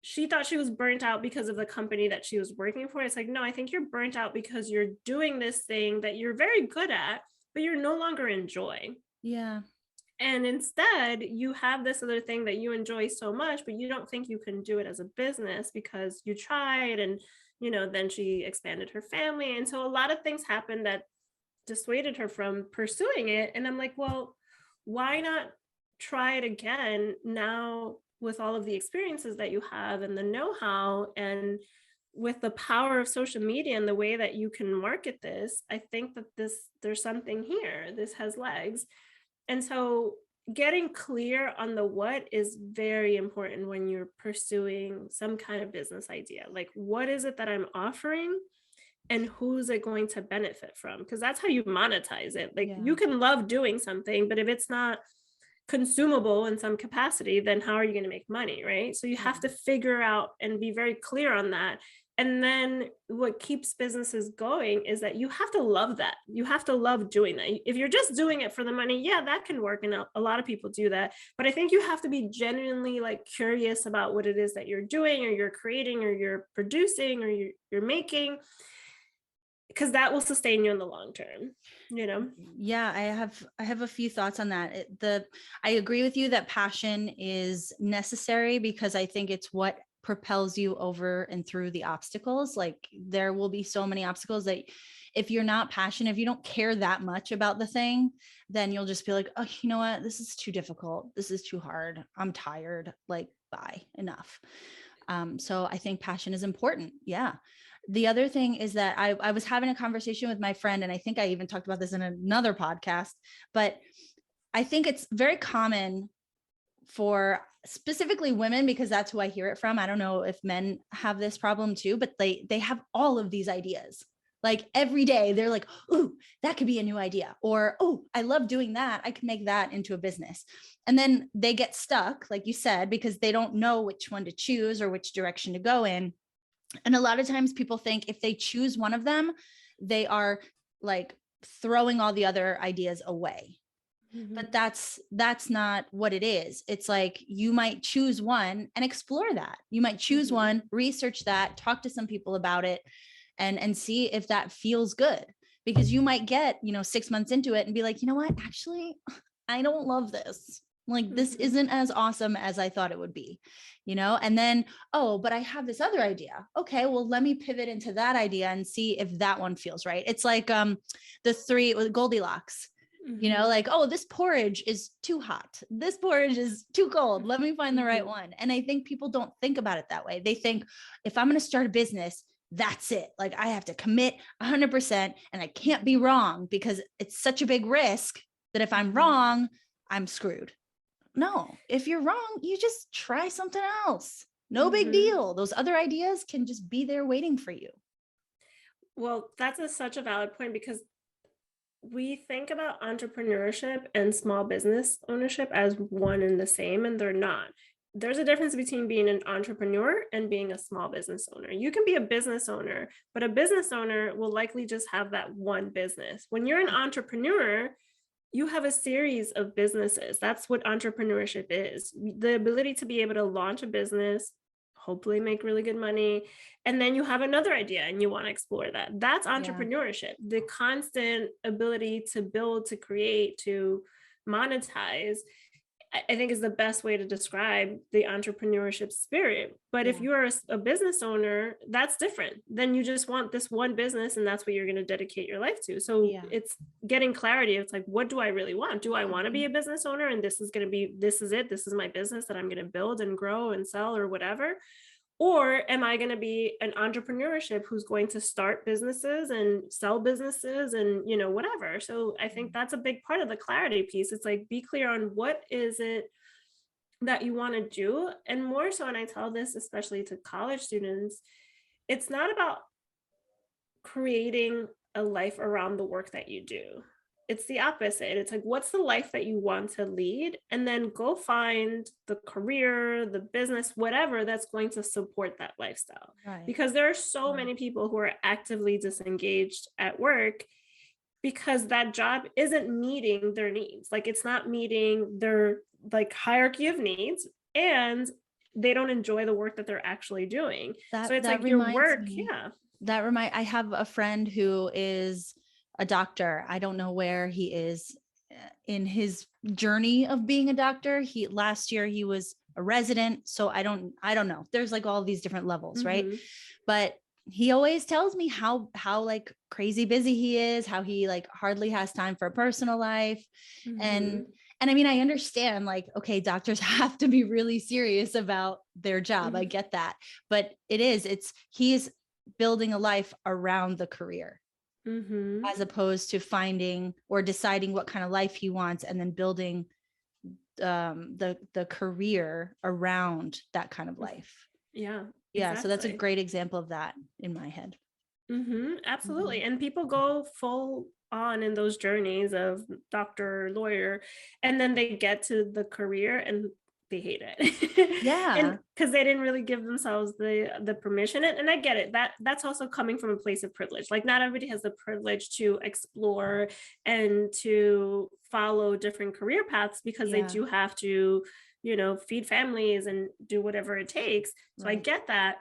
she thought she was burnt out because of the company that she was working for. It's like, no, I think you're burnt out because you're doing this thing that you're very good at, but you're no longer enjoying. Yeah. And instead, you have this other thing that you enjoy so much, but you don't think you can do it as a business because you tried. And, then she expanded her family. And so a lot of things happened that dissuaded her from pursuing it. And I'm like, well, why not try it again now with all of the experiences that you have and the know-how, and with the power of social media and the way that you can market this? I think that there's something here. This has legs. And so getting clear on the what is very important when you're pursuing some kind of business idea. Like, what is it that I'm offering? And who's it going to benefit from? Because that's how you monetize it. Like, you can love doing something, but if it's not consumable in some capacity, then how are you going to make money? Right. So you have to figure out and be very clear on that. And then what keeps businesses going is that you have to love that. You have to love doing that. If you're just doing it for the money, yeah, that can work. And a lot of people do that. But I think you have to be genuinely like curious about what it is that you're doing or you're creating or you're producing or you're making, because that will sustain you in the long term, you know? Yeah, I have a few thoughts on that. I agree with you that passion is necessary, because I think it's what propels you over and through the obstacles. Like, there will be so many obstacles that if you're not passionate, if you don't care that much about the thing, then you'll just be like, oh, you know what? This is too difficult. This is too hard. I'm tired. Like, bye, enough. So I think passion is important. Yeah. The other thing is that I was having a conversation with my friend, and I think I even talked about this in another podcast, but I think it's very common for specifically women, because that's who I hear it from. I don't know if men have this problem too, but they have all of these ideas. Like, every day they're like, "Ooh, that could be a new idea," or, "Oh, I love doing that. I could make that into a business." And then they get stuck, like you said, because they don't know which one to choose or which direction to go in. And a lot of times people think if they choose one of them, they are like throwing all the other ideas away. But that's not what it is. It's like, you might choose one and explore that. You might choose one, research that, talk to some people about it, and see if that feels good. Because you might get, 6 months into it and be like, you know what, actually, I don't love this. Like, this isn't as awesome as I thought it would be, and then, oh, but I have this other idea. Okay, well, let me pivot into that idea and see if that one feels right. It's like the three with Goldilocks. Like, oh, this porridge is too hot. This porridge is too cold. Let me find the right one. And I think people don't think about it that way. They think, if I'm going to start a business, that's it. Like, I have to commit 100% and I can't be wrong, because it's such a big risk that if I'm wrong, I'm screwed. No, if you're wrong, you just try something else. No big deal. Those other ideas can just be there waiting for you. Well, that's such a valid point, because we think about entrepreneurship and small business ownership as one and the same, and they're not. There's a difference between being an entrepreneur and being a small business owner. You can be a business owner, but a business owner will likely just have that one business. When you're an entrepreneur, you have a series of businesses. That's what entrepreneurship is. The ability to be able to launch a business, hopefully make really good money, and then you have another idea and you want to explore that. That's entrepreneurship. The constant ability to build, to create, to monetize, I think is the best way to describe the entrepreneurship spirit. But if you're a business owner, that's different. Then you just want this one business and that's what you're going to dedicate your life to. So it's getting clarity. It's like, what do I really want? Do I want to be a business owner? And this is it. This is my business that I'm going to build and grow and sell or whatever. Or am I going to be an entrepreneurship who's going to start businesses and sell businesses and, whatever. So I think that's a big part of the clarity piece. It's like, be clear on what is it that you want to do. And more so, and I tell this especially to college students, it's not about creating a life around the work that you do. It's the opposite. It's like, what's the life that you want to lead? And then go find the career, the business, whatever that's going to support that lifestyle. Right. Because there are so many people who are actively disengaged at work because that job isn't meeting their needs. Like, it's not meeting their like hierarchy of needs, and they don't enjoy the work that they're actually doing. So it's like your work. I have a friend who is a doctor. I don't know where he is in his journey of being a doctor. Last year he was a resident. So I don't know. There's like all these different levels, right? But he always tells me how like crazy busy he is, how he like hardly has time for a personal life. And I mean, I understand, like, okay, doctors have to be really serious about their job. I get that, but he's building a life around the career. As opposed to finding or deciding what kind of life he wants and then building the career around that kind of life. Yeah. Yeah. So that's a Exactly. great example of that in my head. Absolutely. Mhm. And people go full on in those journeys of doctor, lawyer, and then they get to the career and they hate it. And Yeah. because they didn't really give themselves the permission. And I get it. That's also coming from a place of privilege. Like not everybody has the privilege to explore and to follow different career paths because they Yeah. do have to, feed families and do whatever it takes. So I Right. get that.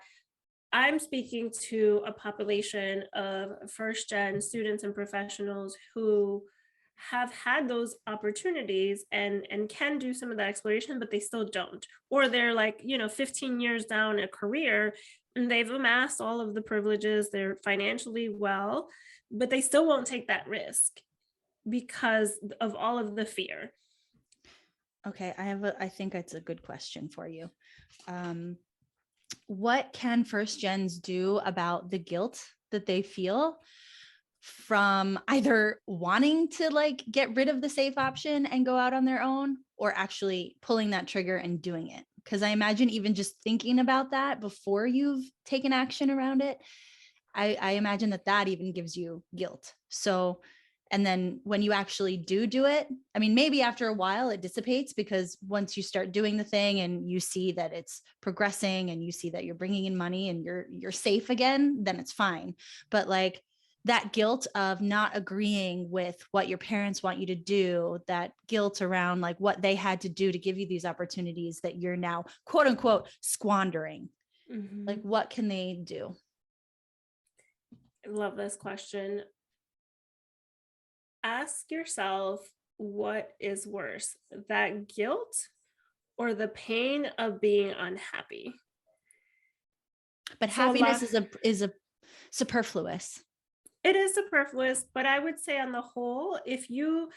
I'm speaking to a population of first gen students and professionals who have had those opportunities and can do some of that exploration, but they still don't. Or they're like, 15 years down a career and they've amassed all of the privileges, they're financially well, but they still won't take that risk because of all of the fear. Okay. I think it's a good question for you. What can first gens do about the guilt that they feel from either wanting to like get rid of the safe option and go out on their own, or actually pulling that trigger and doing it? Because I imagine even just thinking about that before you've taken action around it, I imagine that even gives you guilt. So, and then when you actually do it, I mean, maybe after a while it dissipates, because once you start doing the thing and you see that it's progressing and you see that you're bringing in money and you're safe again, then it's fine. But like that guilt of not agreeing with what your parents want you to do, that guilt around like what they had to do to give you these opportunities that you're now quote unquote squandering. Like what can they do? I love this question. Ask yourself, what is worse, that guilt or the pain of being unhappy? But So a happiness lot, is a superfluous. it is superfluous, but I would say on the whole, if you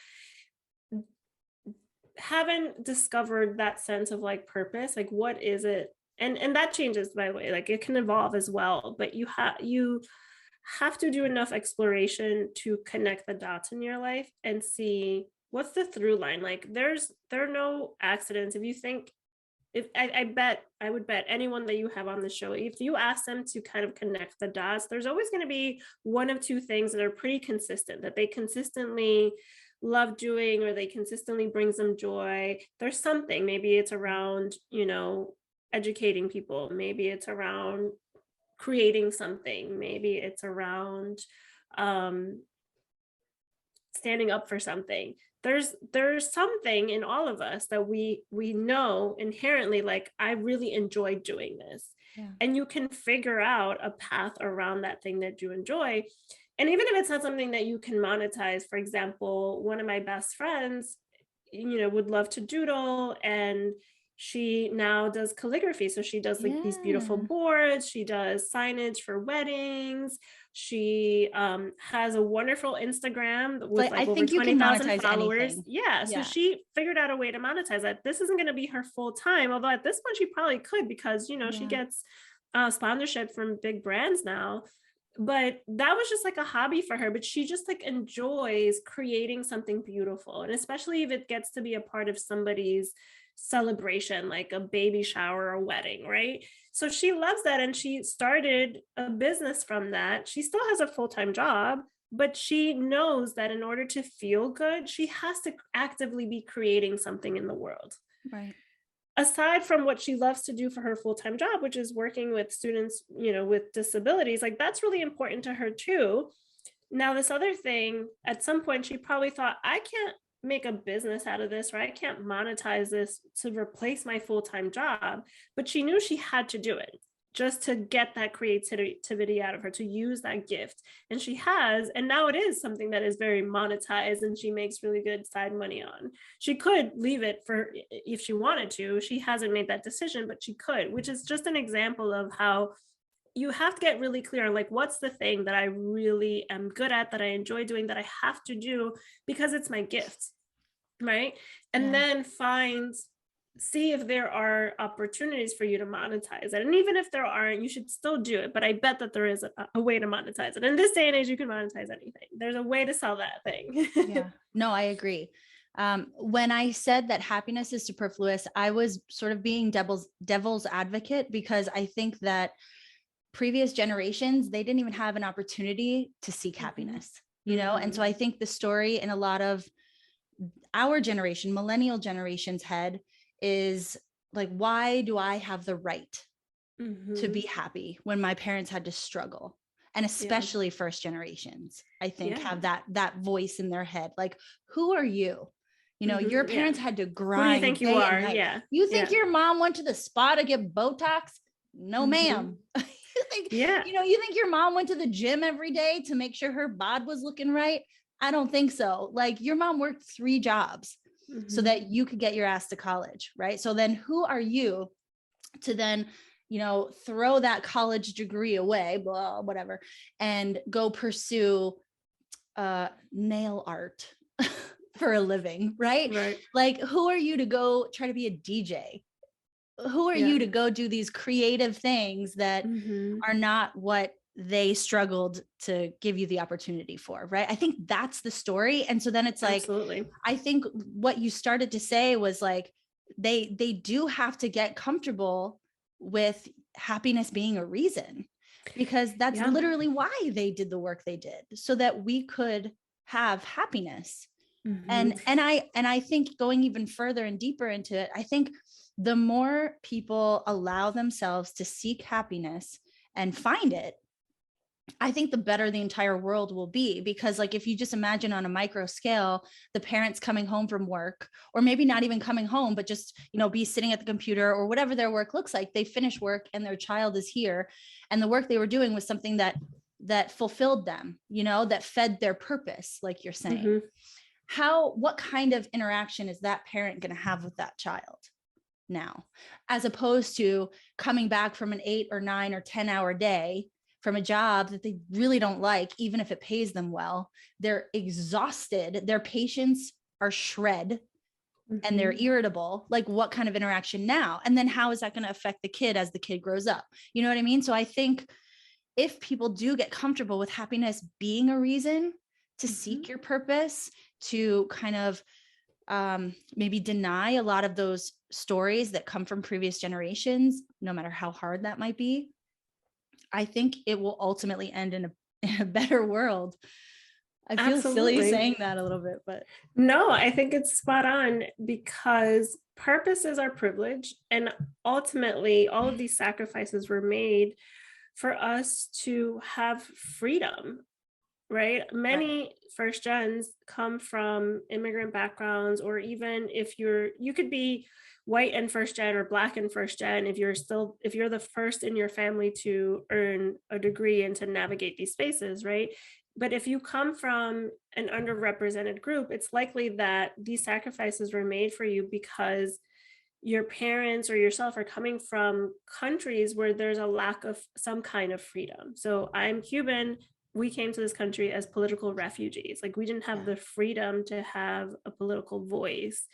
haven't discovered that sense of like purpose, like what is it? And that changes, by the way, like it can evolve as well, but you have to do enough exploration to connect the dots in your life and see what's the through line. Like there are no accidents. If you think, if I would bet anyone that you have on the show, if you ask them to kind of connect the dots, there's always going to be one of two things that are pretty consistent, that they consistently love doing, or they consistently brings them joy. There's something, maybe it's around, educating people, maybe it's around creating something, maybe it's around um standing up for something. There's something in all of us that we know inherently, like I really enjoy doing this. Yeah. And you can figure out a path around that thing that you enjoy. And even if it's not something that you can monetize, for example, one of my best friends, would love to doodle, and she now does calligraphy. So she does like these beautiful Yeah. boards, she does signage for weddings, she has a wonderful Instagram with Like like I over think you can 20,000 monetize followers. anything. Yeah. So Yeah. she figured out a way to monetize that. This isn't going to be her full time, although at this point she probably could, because, she Yeah. gets sponsorship from big brands now. But that was just like a hobby for her, but she just like enjoys creating something beautiful. And especially if it gets to be a part of somebody's celebration, like a baby shower or wedding, right? So she loves that. And she started a business from that. She still has a full-time job, but she knows that in order to feel good, she has to actively be creating something in the world. Right. Aside from what she loves to do for her full-time job, which is working with students, with disabilities, like that's really important to her too. Now, this other thing, at some point, she probably thought, I can't make a business out of this, or I can't monetize this to replace my full-time job. But she knew she had to do it just to get that creativity out of her, to use that gift. And she has, and now it is something that is very monetized and she makes really good side money on. She could leave it for if she wanted to. She hasn't made that decision, but she could, which is just an example of how you have to get really clear on like, what's the thing that I really am good at, that I enjoy doing, that I have to do because it's my gift, right? And Yeah. then see if there are opportunities for you to monetize it. And even if there aren't, you should still do it. But I bet that there is a way to monetize it. In this day and age, you can monetize anything. There's a way to sell that thing. Yeah. No, I agree. When I said that happiness is superfluous, I was sort of being devil's advocate, because I think that previous generations, they didn't even have an opportunity to seek happiness, you know? And so I think the story in a lot of our generation, millennial generation's head, is like, why do I have the right to be happy when my parents had to struggle? And especially first generations, I think, have that voice in their head. Like, who are you? You know, your parents had to grind. Who do you think you are? Yeah. You think your mom went to the spa to get Botox? No, ma'am. You think, you know, you think your mom went to the gym every day to make sure her bod was looking right? I don't think so. Like, your mom worked 3 jobs so that you could get your ass to college, right? So then who are you to then, you know, throw that college degree away, blah, whatever, and go pursue nail art for a living, right? Like, who are you to go try to be a DJ? Who are you to go do these creative things that are not what they struggled to give you the opportunity for, right? I think that's the story. And so then it's like, I think what you started to say was like, they do have to get comfortable with happiness being a reason, because that's literally why they did the work they did, so that we could have happiness. And I think going even further and deeper into it, I think the more people allow themselves to seek happiness and find it, I think the better the entire world will be. Because like, if you just imagine on a micro scale, the parents coming home from work, or maybe not even coming home, but just, you know, be sitting at the computer or whatever their work looks like, they finish work and their child is here, and the work they were doing was something that fulfilled them, you know, that fed their purpose, like you're saying. What kind of interaction is that parent going to have with that child now, as opposed to coming back from an 8 or 9 or 10-hour day from a job that they really don't like, even if it pays them well? They're exhausted, their patients are shred, and they're irritable. Like, what kind of interaction now? And then how is that going to affect the kid as the kid grows up? You know what I mean? So I think if people do get comfortable with happiness being a reason to seek your purpose, to kind of maybe deny a lot of those stories that come from previous generations, no matter how hard that might be, I think it will ultimately end in a better world. I feel silly saying that a little bit, but no, I think it's spot on, because purpose is our privilege. And ultimately, all of these sacrifices were made for us to have freedom, right? Many first gens come from immigrant backgrounds, or even if you could be white and first gen or black and first gen, if you're the first in your family to earn a degree and to navigate these spaces, right? But if you come from an underrepresented group, it's likely that these sacrifices were made for you because your parents or yourself are coming from countries where there's a lack of some kind of freedom. So I'm Cuban. We came to this country as political refugees. Like, we didn't have the freedom to have a political voice.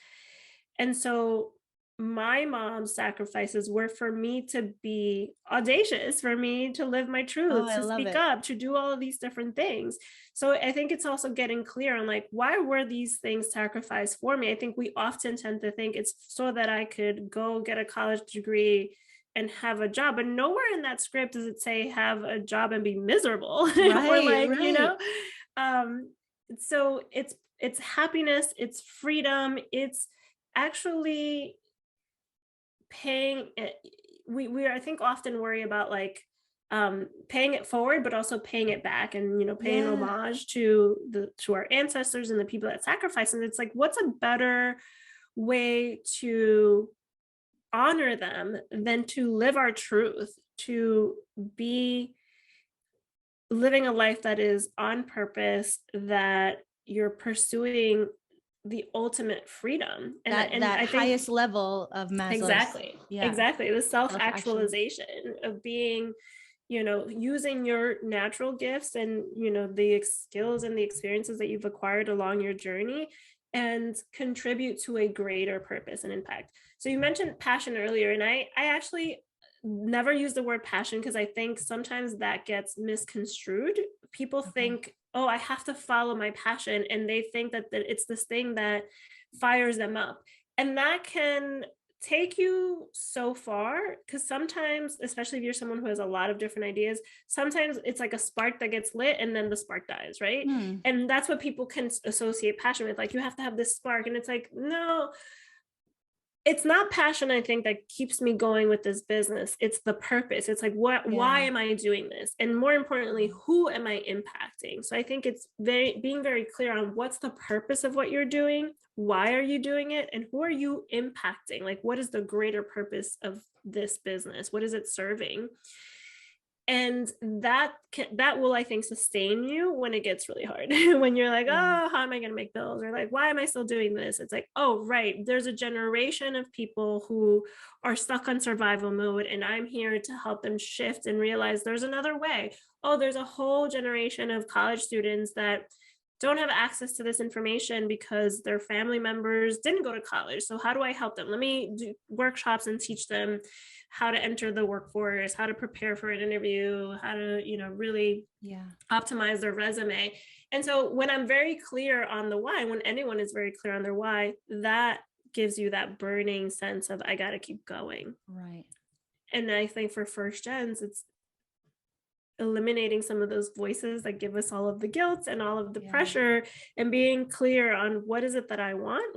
And so my mom's sacrifices were for me to be audacious, for me to live my truth, to speak up, to do all of these different things. So I think it's also getting clear on like, why were these things sacrificed for me? I think we often tend to think it's so that I could go get a college degree and have a job, but nowhere in that script does it say have a job and be miserable. Or like, you know, so it's happiness, it's freedom, it's actually paying it. We I think often worry about like paying it forward, but also paying it back, and you know, paying homage to our ancestors and the people that sacrificed. And it's like, what's a better way to honor them than to live our truth, to be living a life that is on purpose, that you're pursuing the ultimate freedom, and that I think highest level of Maslow's. Exactly, the self-actualization of being, you know, using your natural gifts and, you know, the skills and the experiences that you've acquired along your journey, and contribute to a greater purpose and impact. So you mentioned passion earlier, and I actually never use the word passion, because I think sometimes that gets misconstrued. People think, oh, I have to follow my passion, and they think that it's this thing that fires them up. And that can take you so far, because sometimes, especially if you're someone who has a lot of different ideas, sometimes it's like a spark that gets lit and then the spark dies, right? And that's what people can associate passion with. Like, you have to have this spark, and it's like, no, it's not passion, I think, that keeps me going with this business. It's the purpose. It's like, why am I doing this? And more importantly, who am I impacting? So I think it's being very clear on what's the purpose of what you're doing, why are you doing it, and who are you impacting? Like, what is the greater purpose of this business? What is it serving? And that will, I think, sustain you when it gets really hard. When you're like, oh, how am I going to make bills? Or like, why am I still doing this? It's like, oh, right, there's a generation of people who are stuck on survival mode, and I'm here to help them shift and realize there's another way. Oh, there's a whole generation of college students that don't have access to this information because their family members didn't go to college. So how do I help them? Let me do workshops and teach them how to enter the workforce, how to prepare for an interview, how to, really optimize their resume. And so when I'm very clear on the why, when anyone is very clear on their why, that gives you that burning sense of, I got to keep going. Right. And I think for first gens, it's eliminating some of those voices that give us all of the guilt and all of the pressure, and being clear on what is it that I want?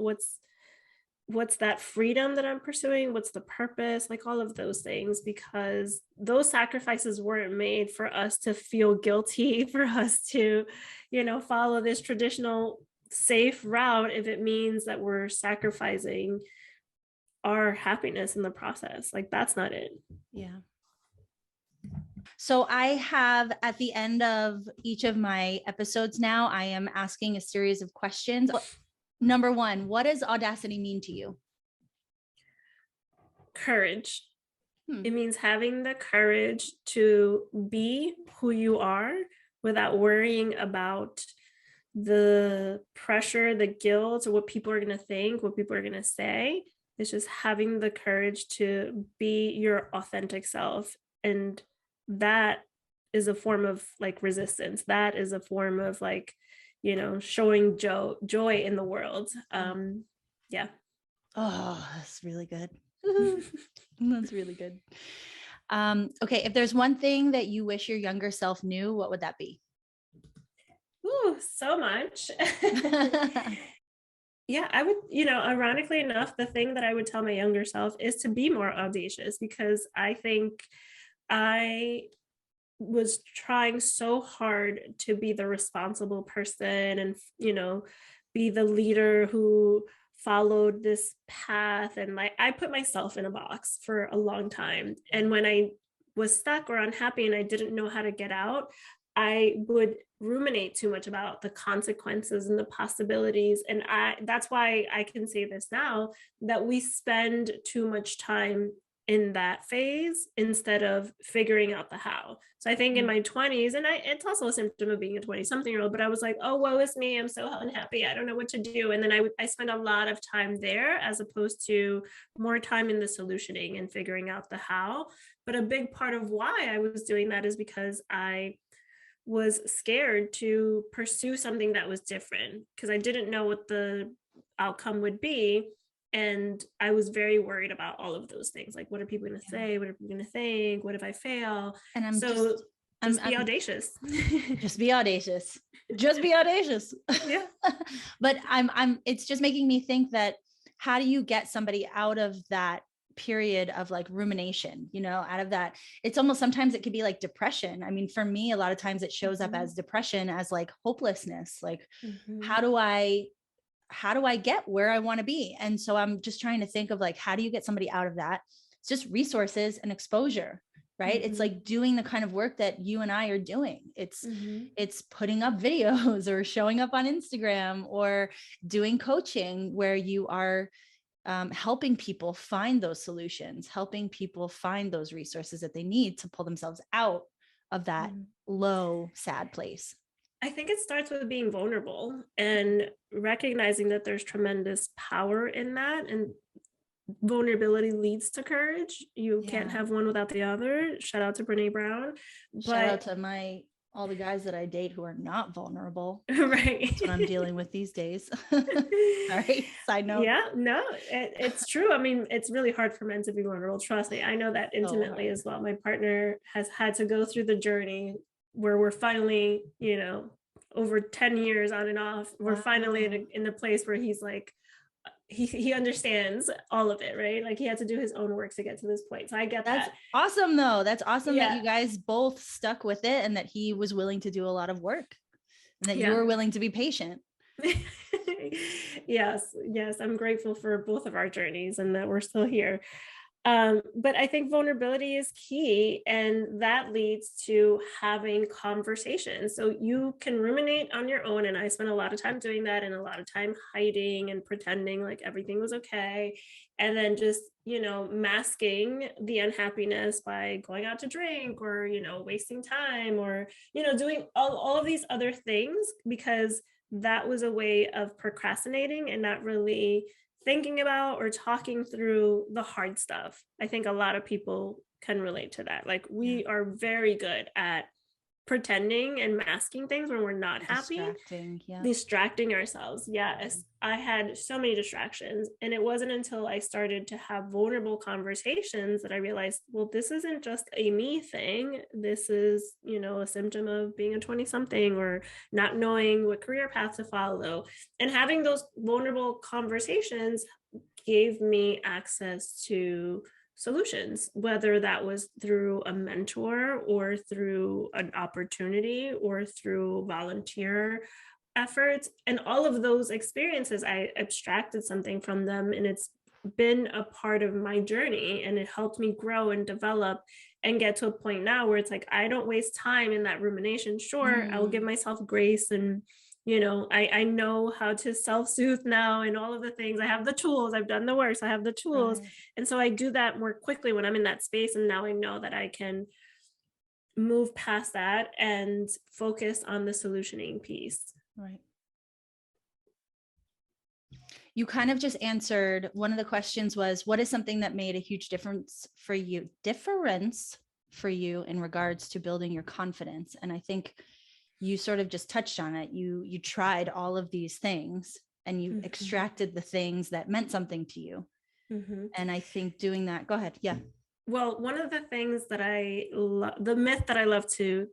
What's that freedom that I'm pursuing? What's the purpose? Like, all of those things, because those sacrifices weren't made for us to feel guilty, for us to, follow this traditional safe route if it means that we're sacrificing our happiness in the process. Like, that's not it. Yeah. So I have, at the end of each of my episodes now, I am asking a series of questions. Number one, what does audacity mean to you? Courage. It means having the courage to be who you are without worrying about the pressure, the guilt, or what people are going to think, what people are going to say. It's just having the courage to be your authentic self. And that is a form of like resistance. That is a form of like, showing joy in the world. Yeah. Oh, that's really good. That's really good. Okay. If there's one thing that you wish your younger self knew, what would that be? Ooh, so much. Yeah, I would, ironically enough, the thing that I would tell my younger self is to be more audacious, because I think I was trying so hard to be the responsible person and, be the leader who followed this path. And like, I put myself in a box for a long time. And when I was stuck or unhappy and I didn't know how to get out, I would ruminate too much about the consequences and the possibilities. And that's why I can say this now, that we spend too much time in that phase instead of figuring out the how. So I think in my 20s, and it's also a symptom of being a 20-something-year-old, but I was like, oh, woe is me, I'm so unhappy, I don't know what to do. And then I spent a lot of time there, as opposed to more time in the solutioning and figuring out the how. But a big part of why I was doing that is because I was scared to pursue something that was different, because I didn't know what the outcome would be. And I was very worried about all of those things. Like, what are people going to say? What are people going to think? What if I fail? And just be audacious. Just be audacious. Just be audacious. Yeah. But it's just making me think that, how do you get somebody out of that period of like rumination, out of that? It's almost, sometimes it could be like depression. I mean, for me, a lot of times it shows up as depression, as like hopelessness. Like, how do I get where I want to be? And so I'm just trying to think of like, how do you get somebody out of that? It's just resources and exposure, right? It's like doing the kind of work that you and I are doing. It's putting up videos or showing up on Instagram or doing coaching where you are helping people find those solutions, helping people find those resources that they need to pull themselves out of that low, sad place. I think it starts with being vulnerable and recognizing that there's tremendous power in that. And vulnerability leads to courage. You can't have one without the other. Shout out to Brene Brown. Shout out to my all the guys that I date who are not vulnerable. Right. That's what I'm dealing with these days. Sorry, side note. Yeah, no, it's true. I mean, it's really hard for men to be vulnerable. Trust me. I know that intimately as well. My partner has had to go through the journey where we're finally, over 10 years on and off, we're finally in a place where he's like, he understands all of it, right? Like he had to do his own work to get to this point. So I get That's that. awesome though. That's awesome Yeah. that you guys both stuck with it and that he was willing to do a lot of work and that you Yeah. were willing to be patient. Yes. I'm grateful for both of our journeys and that we're still here. But I think vulnerability is key, and that leads to having conversations. So you can ruminate on your own, and I spent a lot of time doing that and a lot of time hiding and pretending like everything was okay, and then just masking the unhappiness by going out to drink or wasting time or doing all of these other things, because that was a way of procrastinating and not really thinking about or talking through the hard stuff. I think a lot of people can relate to that. Like we are very good at pretending and masking things when we're not happy. Distracting ourselves. Yes. I had so many distractions, and it wasn't until I started to have vulnerable conversations that I realized, well, this isn't just a me thing. This is, a symptom of being a 20 something or not knowing what career path to follow. And having those vulnerable conversations gave me access to solutions, whether that was through a mentor or through an opportunity or through volunteer efforts. And all of those experiences, I abstracted something from them, and it's been a part of my journey, and it helped me grow and develop and get to a point now where it's like, I don't waste time in that rumination. Sure, I will give myself grace, and I know how to self-soothe now and all of the things. I have the tools, I've done the work, so I have the tools. Right. And so I do that more quickly when I'm in that space. And now I know that I can move past that and focus on the solutioning piece. Right. You kind of just answered one of the questions was, what is something that made a huge difference for you in regards to building your confidence? And I think you sort of just touched on it. You tried all of these things and you extracted the things that meant something to you. And I think doing that, go ahead. Yeah. Well, one of the things that the myth that I love to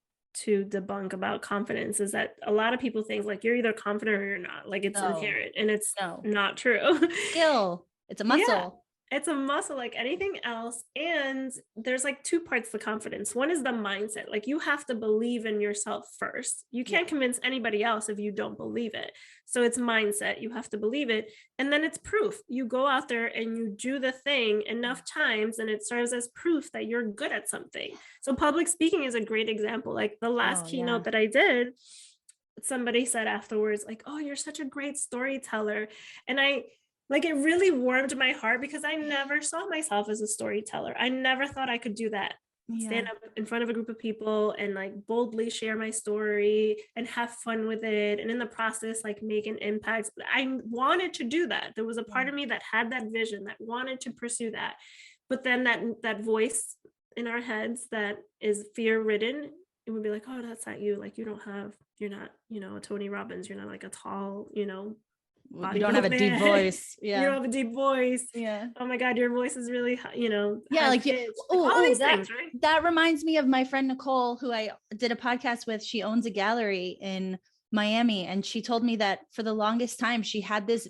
debunk about confidence is that a lot of people think like you're either confident or you're not, like it's inherent, and it's not true. Skill. It's a muscle. Yeah. It's a muscle like anything else. And there's like two parts to confidence. One is the mindset. Like you have to believe in yourself first. You can't convince anybody else if you don't believe it. So it's mindset. You have to believe it. And then it's proof. You go out there and you do the thing enough times, and it serves as proof that you're good at something. So public speaking is a great example. Like the last keynote that I did, somebody said afterwards, like, oh, you're such a great storyteller. And it really warmed my heart, because I never saw myself as a storyteller. I never thought I could do that. Stand up in front of a group of people and like boldly share my story and have fun with it. And in the process, like make an impact. I wanted to do that. There was a part of me that had that vision, that wanted to pursue that. But then that voice in our heads that is fear ridden, it would be like, oh, that's not you. Like you're not, a Tony Robbins. You're not like a tall, you don't have a deep voice. Yeah. You don't have a deep voice. Yeah. Oh my God, your voice is really, yeah, like all these things, right? That reminds me of my friend Nicole, who I did a podcast with. She owns a gallery in Miami, and she told me that for the longest time she had this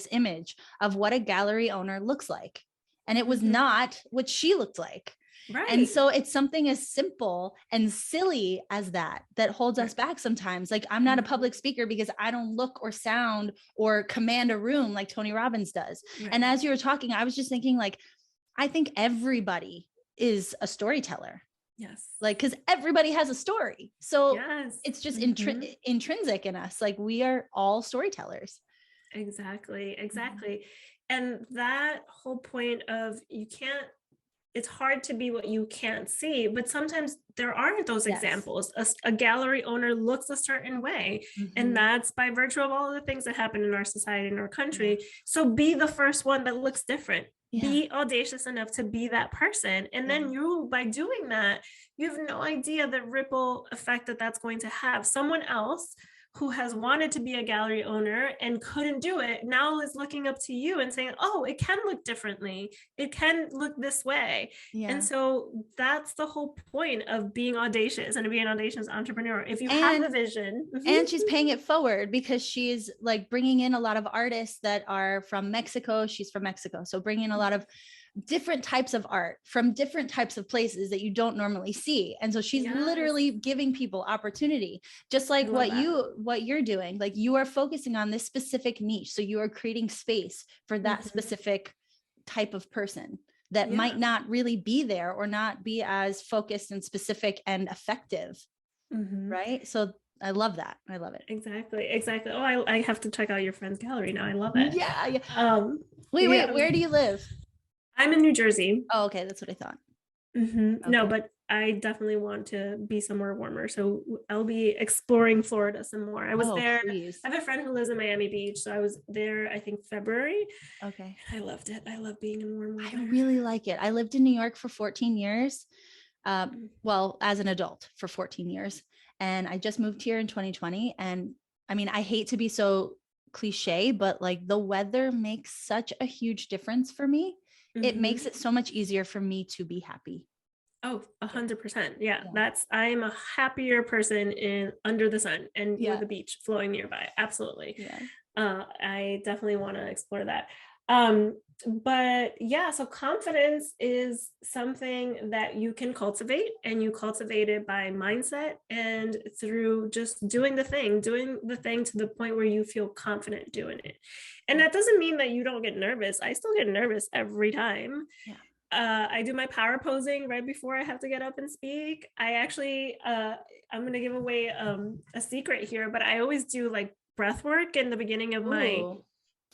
image of what a gallery owner looks like, and it was not what she looked like. Right. And so it's something as simple and silly as that holds us back sometimes. Like I'm not a public speaker because I don't look or sound or command a room like Tony Robbins does. Right. And as you were talking, I was just thinking like, I think everybody is a storyteller. Yes. Like, cause everybody has a story. So it's just intrinsic in us. Like we are all storytellers. Exactly. And that whole point of it's hard to be what you can't see, but sometimes there aren't those examples. A gallery owner looks a certain way, and that's by virtue of all the things that happen in our society, in our country. So be the first one that looks different. Be audacious enough to be that person. And then you, by doing that, you have no idea the ripple effect that that's going to have. Someone else who has wanted to be a gallery owner and couldn't do it now is looking up to you and saying, oh, it can look differently. It can look this way. And so that's the whole point of being audacious and being an audacious entrepreneur. If you have the vision. And she's paying it forward because she's like bringing in a lot of artists that are from Mexico. She's from Mexico. So bringing in a lot of different types of art from different types of places that you don't normally see. And so she's literally giving people opportunity, just like what you're doing. Like you are focusing on this specific niche. So you are creating space for that specific type of person that might not really be there or not be as focused and specific and effective. Right. So I love that. I love it. Exactly. Oh, I have to check out your friend's gallery now. I love it. Wait, where do you live? I'm in New Jersey. Oh, okay. That's what I thought. Okay. No, but I definitely want to be somewhere warmer. So I'll be exploring Florida some more. I was there. Please. I have a friend who lives in Miami Beach. So I was there, I think February. Okay. I loved it. I love being in warm weather. I really like it. I lived in New York for 14 years. Well, as an adult for 14 years. And I just moved here in 2020. And I mean, I hate to be so cliche, but like the weather makes such a huge difference for me. It makes it so much easier for me to be happy. Oh, 100%. Yeah. I'm a happier person under the sun and with the beach flowing nearby. Absolutely. I definitely want to explore that. But yeah, so confidence is something that you can cultivate, and you cultivate it by mindset and through just doing the thing to the point where you feel confident doing it. And that doesn't mean that you don't get nervous. I still get nervous every time. I do my power posing right before I have to get up and speak. I actually, I'm going to give away a secret here, but I always do like breath work in the beginning of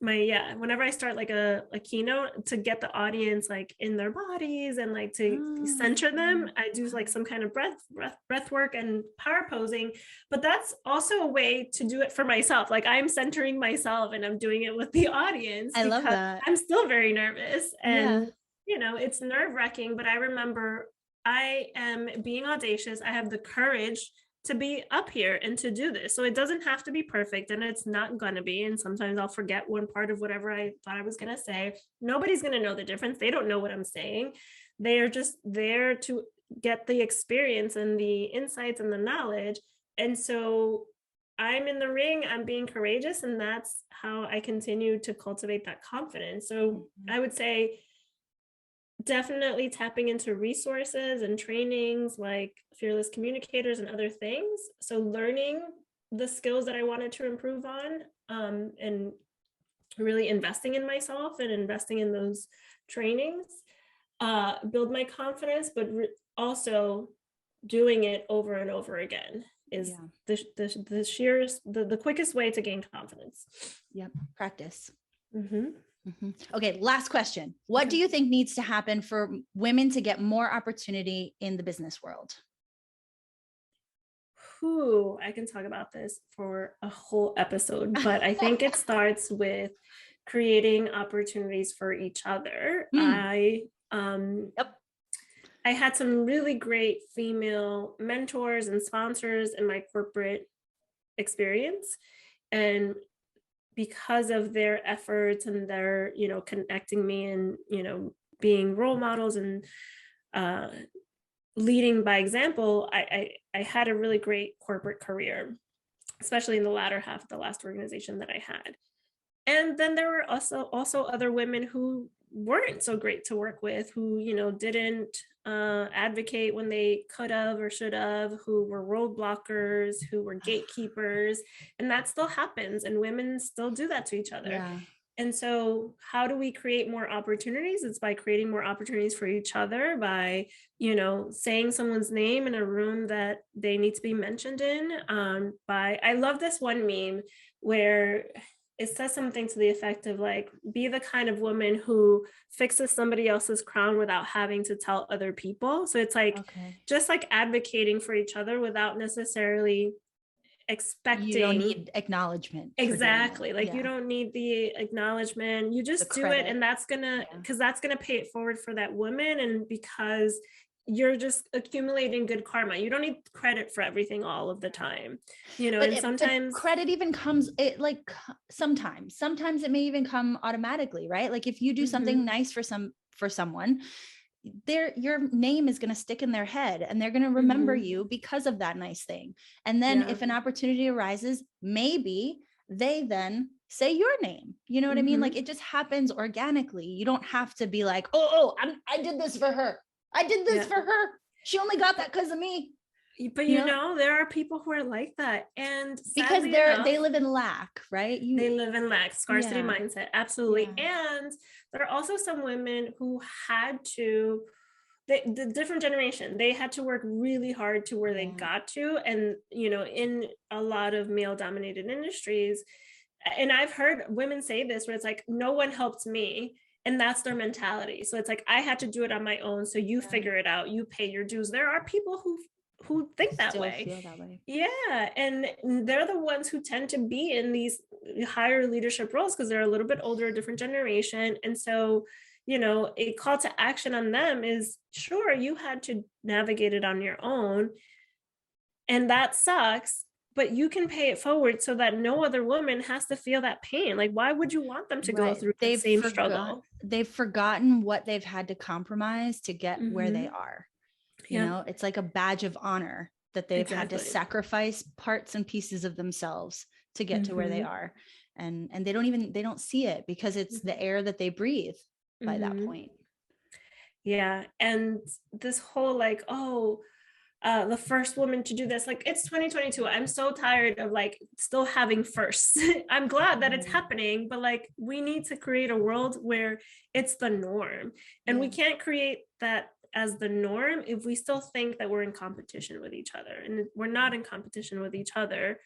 whenever I start like a keynote to get the audience like in their bodies and like to center them. I do like some kind of breath work and power posing, but that's also a way to do it for myself. Like I'm centering myself and I'm doing it with the audience. I love that. I'm still very nervous and it's nerve-wracking, but I remember I am being audacious. I have the courage to be up here and to do this. So it doesn't have to be perfect, and it's not going to be. And sometimes I'll forget one part of whatever I thought I was going to say. Nobody's going to know the difference. They don't know what I'm saying. They are just there to get the experience and the insights and the knowledge. And so I'm in the ring, I'm being courageous, and that's how I continue to cultivate that confidence. So I would say definitely tapping into resources and trainings like Fearless Communicators and other things. So learning the skills that I wanted to improve on, and really investing in myself and investing in those trainings, build my confidence, but also doing it over and over again is the quickest way to gain confidence. Yep. Practice. Okay. Last question. What do you think needs to happen for women to get more opportunity in the business world? I can talk about this for a whole episode, but I think it starts with creating opportunities for each other. I had some really great female mentors and sponsors in my corporate experience. And because of their efforts and their, connecting me and, being role models and leading by example, I had a really great corporate career, especially in the latter half of the last organization that I had. And then there were also other women who weren't so great to work with, who, didn't advocate when they could have or should have, who were roadblockers, who were gatekeepers, and that still happens. And women still do that to each other. Yeah. And so how do we create more opportunities? It's by creating more opportunities for each other, by, saying someone's name in a room that they need to be mentioned in. I love this one meme where it says something to the effect of like, be the kind of woman who fixes somebody else's crown without having to tell other people. So it's like, just like advocating for each other without necessarily expecting. You don't need acknowledgement. Exactly. Like you don't need the acknowledgement. You just do it, and that's gonna, because that's gonna pay it forward for that woman, and because you're just accumulating good karma. You don't need credit for everything all of the time, and sometimes credit even comes sometimes it may even come automatically, right? Like if you do something nice for someone, your name is going to stick in their head and they're going to remember you because of that nice thing. And then if an opportunity arises, maybe they then say your name. You know what I mean? Like it just happens organically. You don't have to be like, I did this for her. I did this for her. She only got that because of me. But there are people who are like that, and because they live in lack, right? They live in lack, scarcity mindset. Absolutely. And there are also some women who had to, the different generation, they had to work really hard to where they got to. And, in a lot of male dominated industries, and I've heard women say this, where it's like, no one helped me. And that's their mentality. So it's like, I had to do it on my own. So you figure it out, you pay your dues. There are people who think that way. Feel that way. Yeah. And they're the ones who tend to be in these higher leadership roles because they're a little bit older, different generation. And so, a call to action on them is, sure, you had to navigate it on your own. And that sucks, but you can pay it forward so that no other woman has to feel that pain. Like, why would you want them to go through the same struggle? They've forgotten what they've had to compromise to get where they are. It's like a badge of honor that they've had to sacrifice parts and pieces of themselves to get to where they are. And they don't see it because it's the air that they breathe by that point. Yeah. And this whole like, the first woman to do this, like, it's 2022. I'm so tired of like still having firsts. I'm glad that it's happening, but like, we need to create a world where it's the norm, and we can't create that as the norm if we still think that we're in competition with each other, and we're not in competition with each other.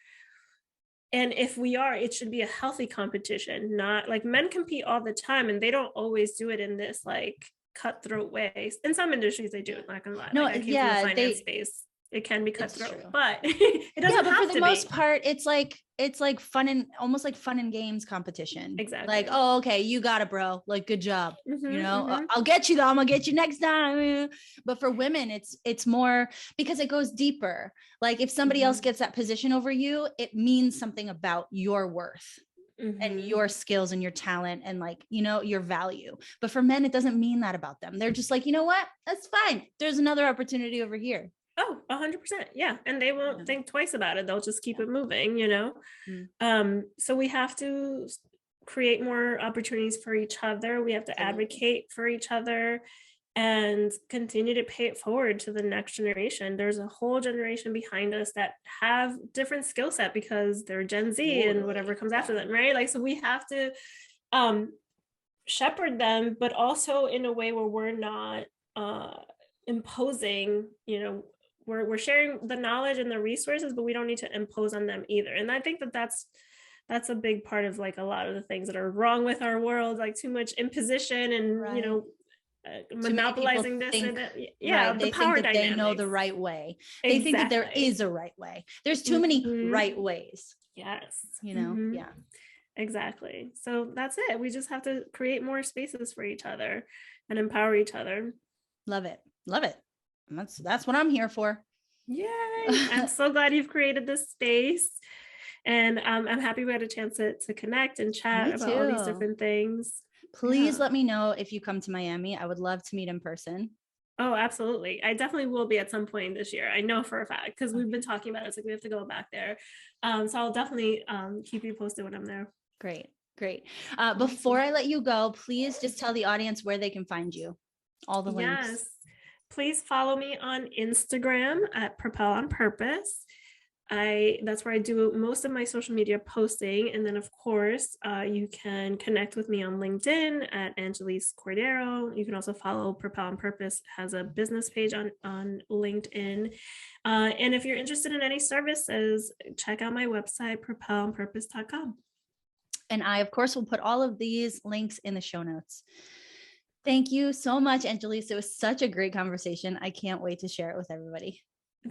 And if we are, it should be a healthy competition, not like men compete all the time, and they don't always do it in this like cutthroat way. In some industries they do, not gonna lie. No, like, I came from the finance space. It can be cutthroat, but it doesn't have to be. For the most part, it's like fun and almost like fun and games competition. Exactly. Like, oh, okay, you got it, bro. Like, good job. I'll get you though. I'm gonna get you next time. But for women, it's more because it goes deeper. Like if somebody else gets that position over you, it means something about your worth. And your skills and your talent and like, your value. But for men, it doesn't mean that about them. They're just like, you know what? That's fine. There's another opportunity over here. Oh, 100%. Yeah. And they won't think twice about it. They'll just keep it moving, So we have to create more opportunities for each other. We have to advocate for each other and continue to pay it forward to the next generation. There's a whole generation behind us that have different skill set because they're Gen Z and whatever comes after them, right? Like, so we have to shepherd them, but also in a way where we're not imposing, we're sharing the knowledge and the resources, but we don't need to impose on them either. And I think that's a big part of like a lot of the things that are wrong with our world, like too much imposition and, monopolizing this and that. Yeah. They think that they know the right way. They think that there is a right way. There's too many right ways. Yes. Yeah. Exactly. So that's it. We just have to create more spaces for each other and empower each other. Love it. That's what I'm here for. Yay. I'm so glad you've created this space. And I'm happy we had a chance to connect and chat about all these different things. Please let me know if you come to Miami. I would love to meet in person. Oh, absolutely. I definitely will be at some point this year. I know for a fact, because we've been talking about it. It's like we have to go back there. So I'll definitely keep you posted when I'm there. Great. Before I let you go, please just tell the audience where they can find you. All the links. Yes. Please follow me on Instagram at Propel On Purpose. That's where I do most of my social media posting. And then of course, you can connect with me on LinkedIn at Anyelis Cordero. You can also follow Propel On Purpose, has a business page on LinkedIn. And if you're interested in any services, check out my website, propelonpurpose.com. And I, of course, will put all of these links in the show notes. Thank you so much, Anyelis. It was such a great conversation. I can't wait to share it with everybody.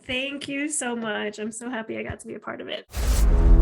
Thank you so much. I'm so happy I got to be a part of it.